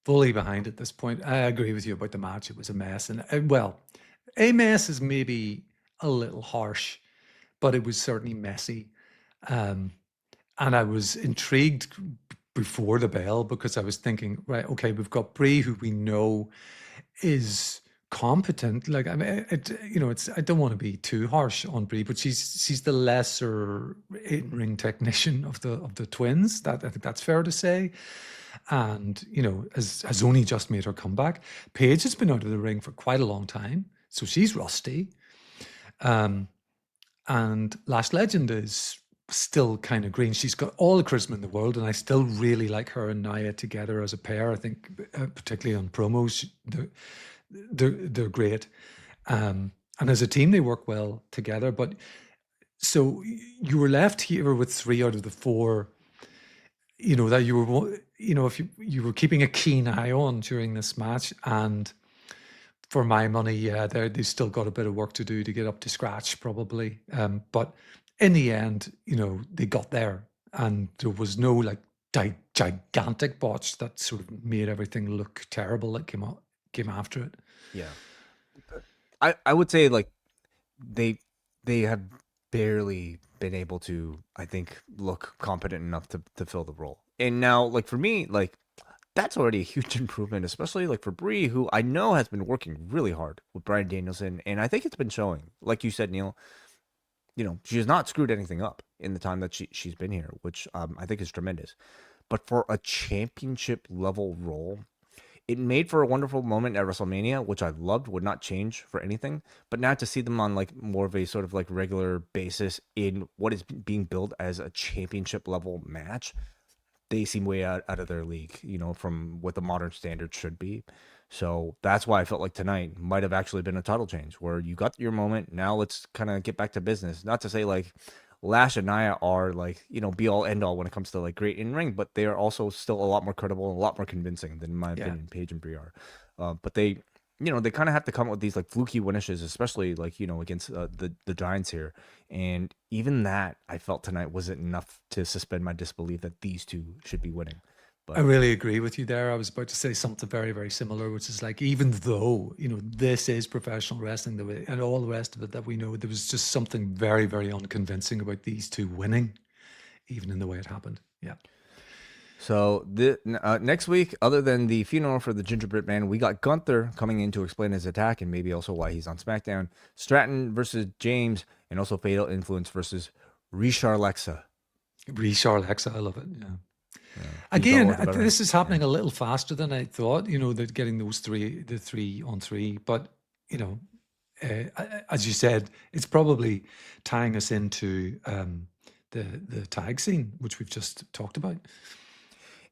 B: fully behind at this point. I agree with you about the match. It was a mess. And well, a mess is maybe a little harsh, but it was certainly messy. And I was intrigued before the bell because I was thinking, right, okay, we've got Brie, who we know is competent. Like, I mean, I don't want to be too harsh on Brie, but she's the lesser in-ring technician of the twins. That I think that's fair to say. And has only just made her comeback. Paige has been out of the ring for quite a long time, so she's rusty. And Lash Legend is still kind of green. She's got all the charisma in the world, and I still really like her and Nia together as a pair. I think, particularly on promos, they're great, and as a team they work well together. But so you were left here with 3 out of the 4. That you were, if you were keeping a keen eye on during this match, and for my money, yeah, they've still got a bit of work to do to get up to scratch, probably. But in the end, they got there, and there was no like gigantic botch that sort of made everything look terrible that came after it.
C: Yeah, I would say like they have barely been able to, I think, look competent enough to fill the role. And now, like for me, like that's already a huge improvement, especially like for Brie, who I know has been working really hard with Bryan Danielson, and I think it's been showing. Like you said, Neil, she has not screwed anything up in the time that she's been here, which I think is tremendous. But for a championship level role, it made for a wonderful moment at WrestleMania, which I loved, would not change for anything. But now to see them on like more of a sort of like regular basis in what is being billed as a championship level match, they seem way out of their league, from what the modern standard should be. So that's why I felt like tonight might have actually been a title change where you got your moment. Now let's kind of get back to business. Not to say like Lash and Nia are like, be all end all when it comes to like great in ring, but they are also still a lot more credible and a lot more convincing than, in my opinion, Paige and Brie are. But they, they kind of have to come up with these like fluky finishes, especially like, against the Giants here. And even that I felt tonight wasn't enough to suspend my disbelief that these two should be winning. But
B: I really agree with you there. I was about to say something very, very similar, which is like, even though, this is professional wrestling and all the rest of it that we know, there was just something very, very unconvincing about these two winning, even in the way it happened. Yeah.
C: So next week, other than the funeral for the Gingerbread Man, we got Gunther coming in to explain his attack and maybe also why he's on SmackDown. Stratton versus James, and also Fatal Influence versus Richard Lexa.
B: I love it. Yeah. Again, this is happening a little faster than I thought, that getting the 3-on-3. But, as you said, it's probably tying us into the tag scene, which we've just talked about.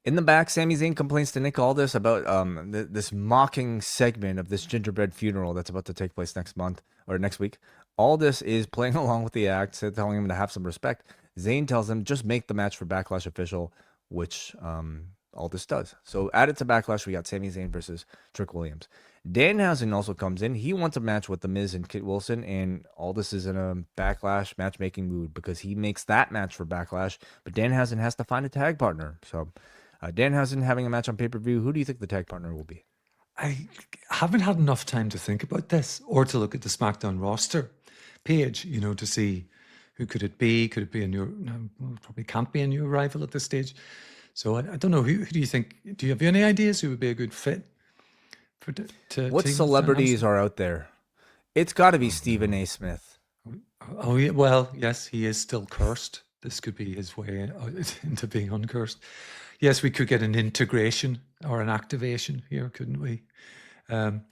C: In the back, Sami Zayn complains to Nick Aldis about this mocking segment of this gingerbread funeral that's about to take place next week. Aldis is playing along with the act, telling him to have some respect. Zayn tells him just make the match for Backlash official, which Aldis does. So added to Backlash, we got Sami Zayn versus Trick Williams. Danhausen also comes in. He wants a match with The Miz and Kit Wilson, and Aldis is in a Backlash matchmaking mood because he makes that match for Backlash, but Danhausen has to find a tag partner. So Danhausen having a match on pay-per-view. Who do you think the tag partner will be?
B: I haven't had enough time to think about this or to look at the SmackDown roster page, to see who could it be. Could it be a new? No, probably can't be a new arrival at this stage. So I don't know. Who do you think? Do you have any ideas who would be a good fit for
C: what celebrities are out there? It's got to be Stephen A. Smith.
B: Oh yeah. Well, yes, he is still cursed. This could be his way into being uncursed. Yes, we could get an integration or an activation here, couldn't we? I'm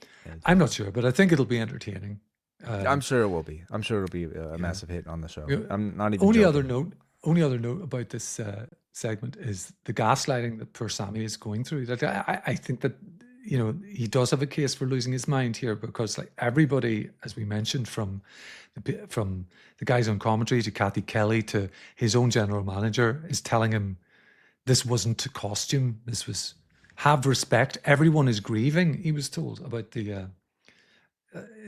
B: not sure, but I think it'll be entertaining.
C: I'm sure it will be. I'm sure it'll be a massive hit on the show. I'm not even
B: only
C: joking.
B: other note. only other note about this segment is the gaslighting that poor Sammy is going through. Like, I think that, you know, he does have a case for losing his mind here, because like everybody, as we mentioned, from the guys on commentary to Kathy Kelly to his own general manager, is telling him this wasn't a costume. This was, have respect. Everyone is grieving. He was told about the.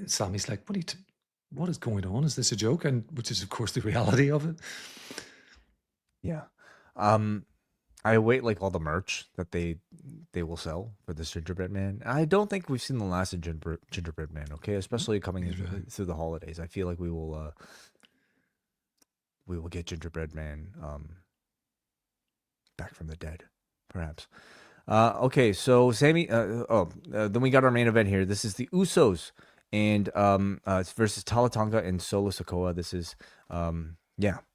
B: Sammy's like, what is going on? Is this a joke? And which is, of course, the reality of it.
C: Yeah. I await like all the merch that they will sell for this Gingerbread Man. I don't think we've seen the last of Gingerbread Man, okay? Especially coming through the holidays. I feel like we will get Gingerbread Man back from the dead, perhaps. Okay, so Sammy then we got our main event here. This is the Usos and it's versus Tala Tonga and Solo Sikoa. This is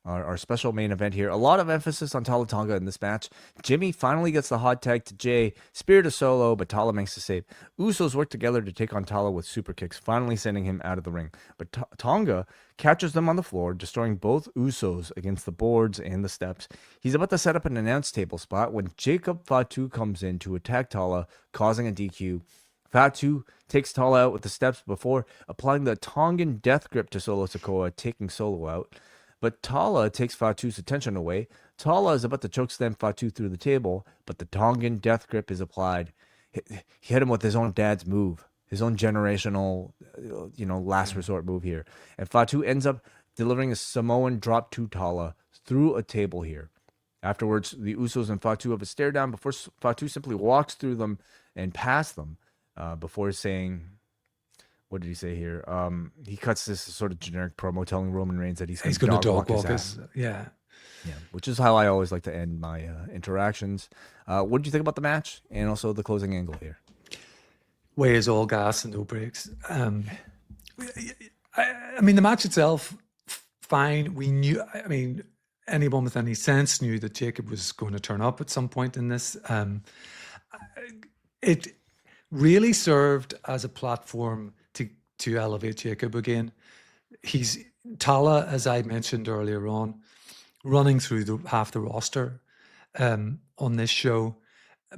C: our special main event here. A lot of emphasis on Tala Tonga in this match. Jimmy finally gets the hot tag to Jay, spear to Solo, but Tala makes the save. Usos work together to take on Tala with super kicks, finally sending him out of the ring. But Tonga catches them on the floor, destroying both Usos against the boards and the steps. He's about to set up an announce table spot when Jacob Fatu comes in to attack Tala, causing a DQ. Fatu takes Tala out with the steps before applying the Tongan death grip to Solo Sikoa, taking Solo out. But Tala takes Fatu's attention away. Tala is about to chokeslam Fatu through the table, but the Tongan death grip is applied. He hit him with his own dad's move, his own generational, last resort move here. And Fatu ends up delivering a Samoan drop to Tala through a table here. Afterwards, the Usos and Fatu have a stare down before Fatu simply walks through them and past them before saying... What did he say here? He cuts this sort of generic promo telling Roman Reigns that he's going to dog walk his ass.
B: Yeah,
C: which is how I always like to end my interactions. What did you think about the match and also the closing angle here?
B: Way is all gas and no brakes. I mean, the match itself, fine. We knew. I mean, anyone with any sense knew that Jacob was going to turn up at some point in this. It really served as a platform to elevate Jacob again. He's Tala, as I mentioned earlier on, running through half the roster on this show.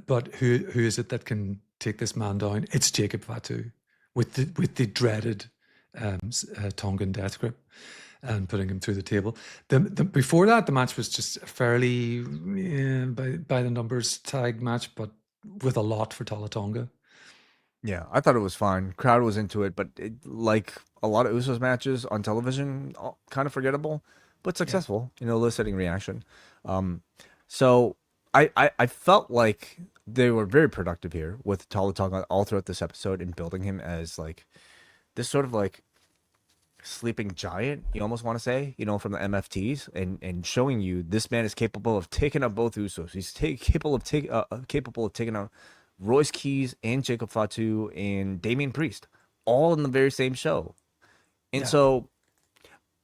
B: But who is it that can take this man down? It's Jacob Fatu with the dreaded Tongan death grip and putting him through the table. Before that, the match was just a fairly by the numbers tag match, but with a lot for Tala Tonga.
C: Yeah, I thought it was fine. Crowd was into it, but like a lot of Usos matches on television, kind of forgettable, but successful. Eliciting reaction. So I felt like they were very productive here with Tala Tonga all throughout this episode and building him as like this sort of like sleeping giant. You almost want to say, from the MFTs and showing you this man is capable of taking out both Usos. He's capable of taking out Royce Keys and Jacob Fatu and Damian Priest, all in the very same show. And so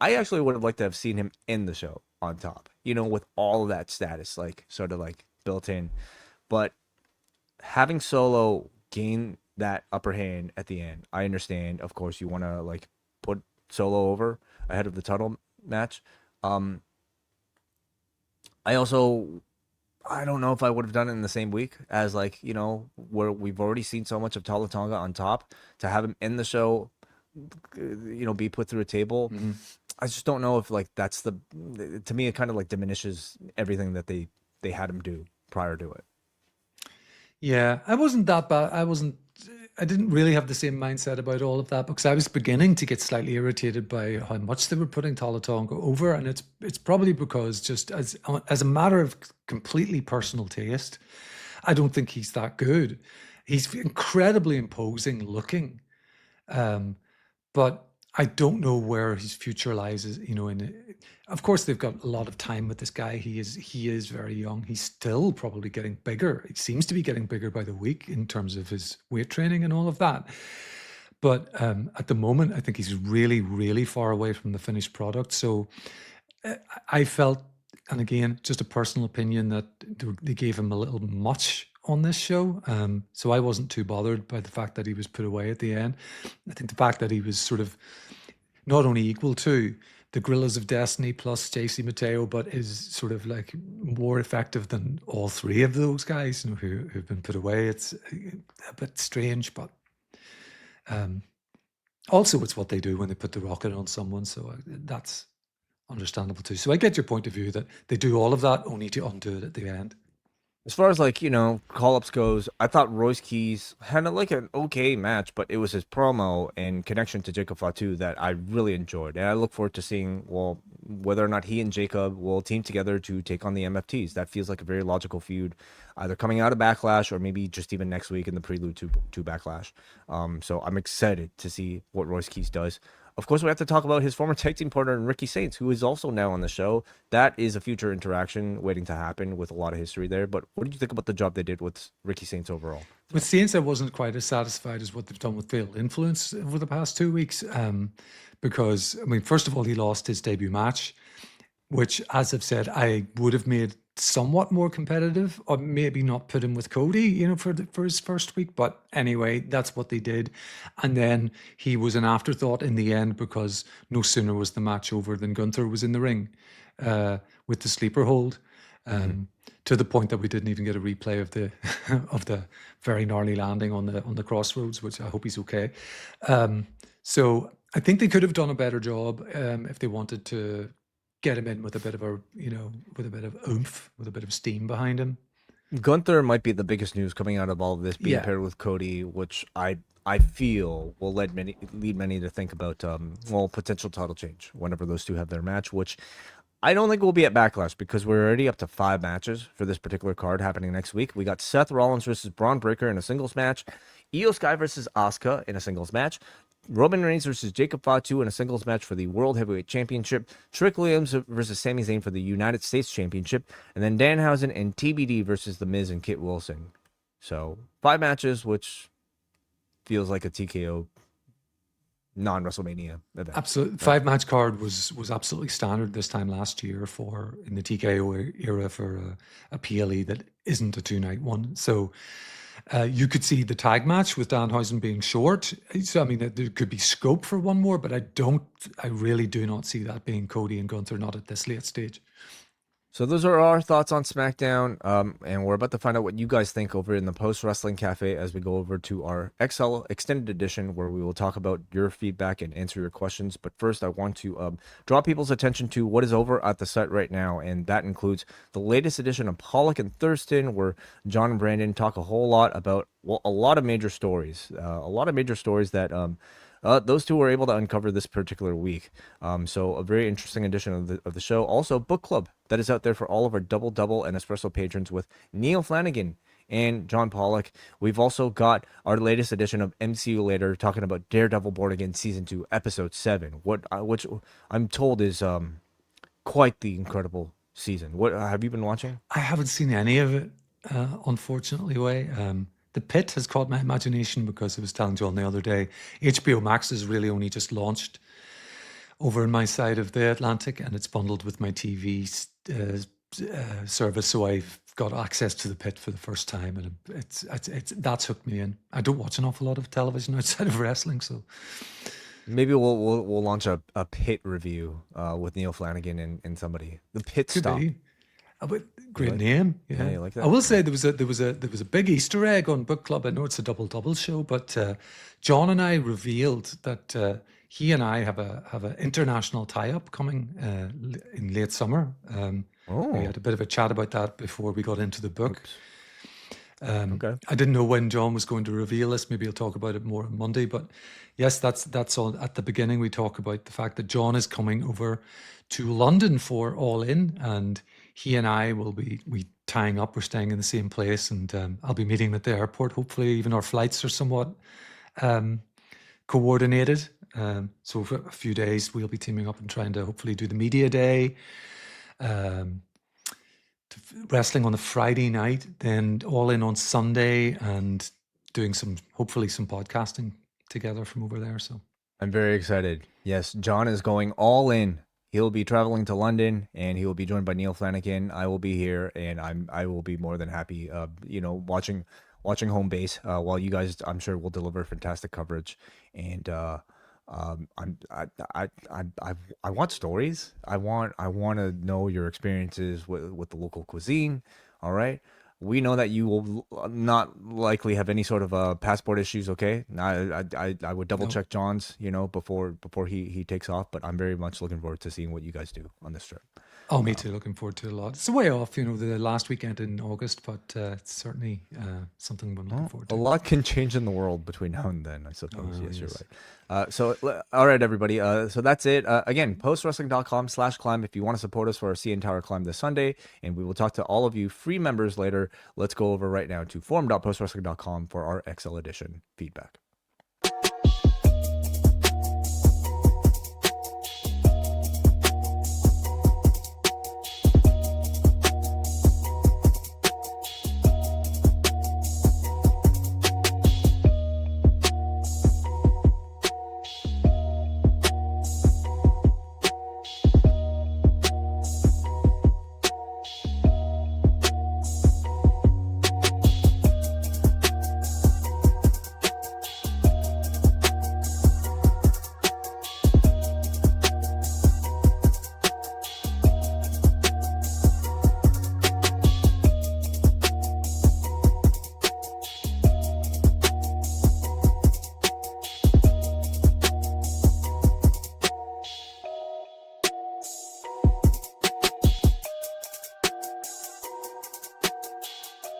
C: I actually would have liked to have seen him in the show on top, with all of that status, like sort of like built in. But having Solo gain that upper hand at the end, I understand. Of course, you want to like put Solo over ahead of the title match. I don't know if I would have done it in the same week as like, where we've already seen so much of Tala Tonga on top, to have him in the show, be put through a table. Mm-hmm. I just don't know if like to me, it kind of like diminishes everything that they had him do prior to it.
B: Yeah, I wasn't that bad. I didn't really have the same mindset about all of that, because I was beginning to get slightly irritated by how much they were putting Tala Tonga over, and it's probably because just as a matter of completely personal taste, I don't think he's that good. He's incredibly imposing looking, but I don't know where his future lies. Of course, they've got a lot of time with this guy. He is very young. He's still probably getting bigger. He seems to be getting bigger by the week in terms of his weight training and all of that. But at the moment, I think he's really, really far away from the finished product. So I felt, and again, just a personal opinion, that they gave him a little much on this show. So I wasn't too bothered by the fact that he was put away at the end. I think the fact that he was sort of not only equal to, the Gorillas of Destiny plus JC Mateo, but is sort of like more effective than all three of those guys, you know, who've been put away. It's a bit strange, but also it's what they do when they put the rocket on someone, so that's understandable too. So I get your point of view that they do all of that only to undo it at the end.
C: As far as like, call-ups goes, I thought Royce Keys had like an okay match, but it was his promo and connection to Jacob Fatu that I really enjoyed. And I look forward to seeing, well, whether or not he and Jacob will team together to take on the MFTs. That feels like a very logical feud, either coming out of Backlash or maybe just even next week in the prelude to Backlash. So I'm excited to see what Royce Keys does. Of course, we have to talk about his former tag team partner, Ricky Saints, who is also now on the show. That is a future interaction waiting to happen with a lot of history there. But what did you think about the job they did with Ricky Saints overall?
B: With Saints, I wasn't quite as satisfied as what they've done with Fatal Influence over the past 2 weeks. Because, I mean, first of all, he lost his debut match, which, as I've said, I would have made somewhat more competitive, or maybe not put him with Cody, you know, for his first week. But anyway, that's what they did. And then he was an afterthought in the end, because no sooner was the match over than Gunther was in the ring with the sleeper hold. To the point that we didn't even get a replay of the of the very gnarly landing on the crossroads, which I hope he's okay. So I think they could have done a better job if they wanted to get him in with a bit of a, you know, with a bit of oomph, with a bit of steam behind him.
C: Gunther might be the biggest news coming out of all of this, being paired with Cody, which I feel will lead many to think about potential title change whenever those two have their match, which I don't think we'll be at Backlash, because we're already up to 5 matches for this particular card happening next week. We got Seth Rollins versus Braun Breaker in a singles match, Io Sky versus Asuka in a singles match, Roman Reigns versus Jacob Fatu in a singles match for the World Heavyweight Championship, Trick Williams versus Sami Zayn for the United States Championship, and then Danhausen and TBD versus The Miz and Kit Wilson. So 5 matches, which feels like a TKO non-WrestleMania event.
B: Absolutely. 5-match card was absolutely standard this time last year in the TKO era for a PLE that isn't a 2-night one. So you could see the tag match with Danhausen being short. So, I mean, there could be scope for one more, but I really do not see that being Cody and Gunther, not at this late stage.
C: So those are our thoughts on SmackDown, and we're about to find out what you guys think over in the Post Wrestling Cafe as we go over to our XL Extended Edition, where we will talk about your feedback and answer your questions. But first, I want to draw people's attention to what is over at the site right now, and that includes the latest edition of Pollock and Thurston, where John and Brandon talk a whole lot about, well, a lot of major stories that those two were able to uncover this particular week. So a very interesting edition of the show. Also, Book Club that is out there for all of our Double and Espresso patrons with Neil Flanagan and John Pollock. We've also got our latest edition of MCU Later, talking about Daredevil Born Again Season 2, Episode 7, which I'm told is quite the incredible season. What have you been watching?
B: I haven't seen any of it, unfortunately, Wai. The Pit has caught my imagination because I was telling John the other day, HBO Max has really only just launched over on my side of the Atlantic, and it's bundled with my TV service, so I've got access to The Pit for the first time, and that's hooked me in. I don't watch an awful lot of television outside of wrestling, so
C: maybe we'll launch a Pit review with Neil Flanagan and somebody. The Pit
B: could
C: Stop.
B: be. But great name.
C: Yeah, you like that?
B: I will say there was a big Easter egg on Book Club. I know it's a double show, but John and I revealed that he and I have an international tie-up coming in late summer. We had a bit of a chat about that before we got into the book.
C: Okay.
B: I didn't know when John was going to reveal this. Maybe he'll talk about it more on Monday. But yes, that's all. At the beginning, we talk about the fact that John is coming over to London for All In, and he and I will be tying up. We're staying in the same place, and I'll be meeting him at the airport. Hopefully, even our flights are somewhat coordinated. So for a few days, we'll be teaming up and trying to hopefully do the media day. Wrestling on the Friday night, then All In on Sunday, and doing hopefully some podcasting together from over there. So
C: I'm very excited. Yes, John is going all in. He'll be traveling to London, and he will be joined by Neil Flanagan. I will be here, and I will be more than happy, watching home base while you guys, I'm sure, will deliver fantastic coverage. And I want stories. I want to know your experiences with the local cuisine. All right. We know that you will not likely have any sort of passport issues. Okay. I would double check John's, before he takes off. But I'm very much looking forward to seeing what you guys do on this trip.
B: Oh, me too. Looking forward to a lot. It's a way off, the last weekend in August, but it's certainly something I'm looking forward to.
C: A lot can change in the world between now and then, I suppose. Yes, you're right. All right, everybody. So that's it. Again, postwrestling.com/climb if you want to support us for our CN Tower climb this Sunday. And we will talk to all of you free members later. Let's go over right now to forum.postwrestling.com for our XL edition feedback.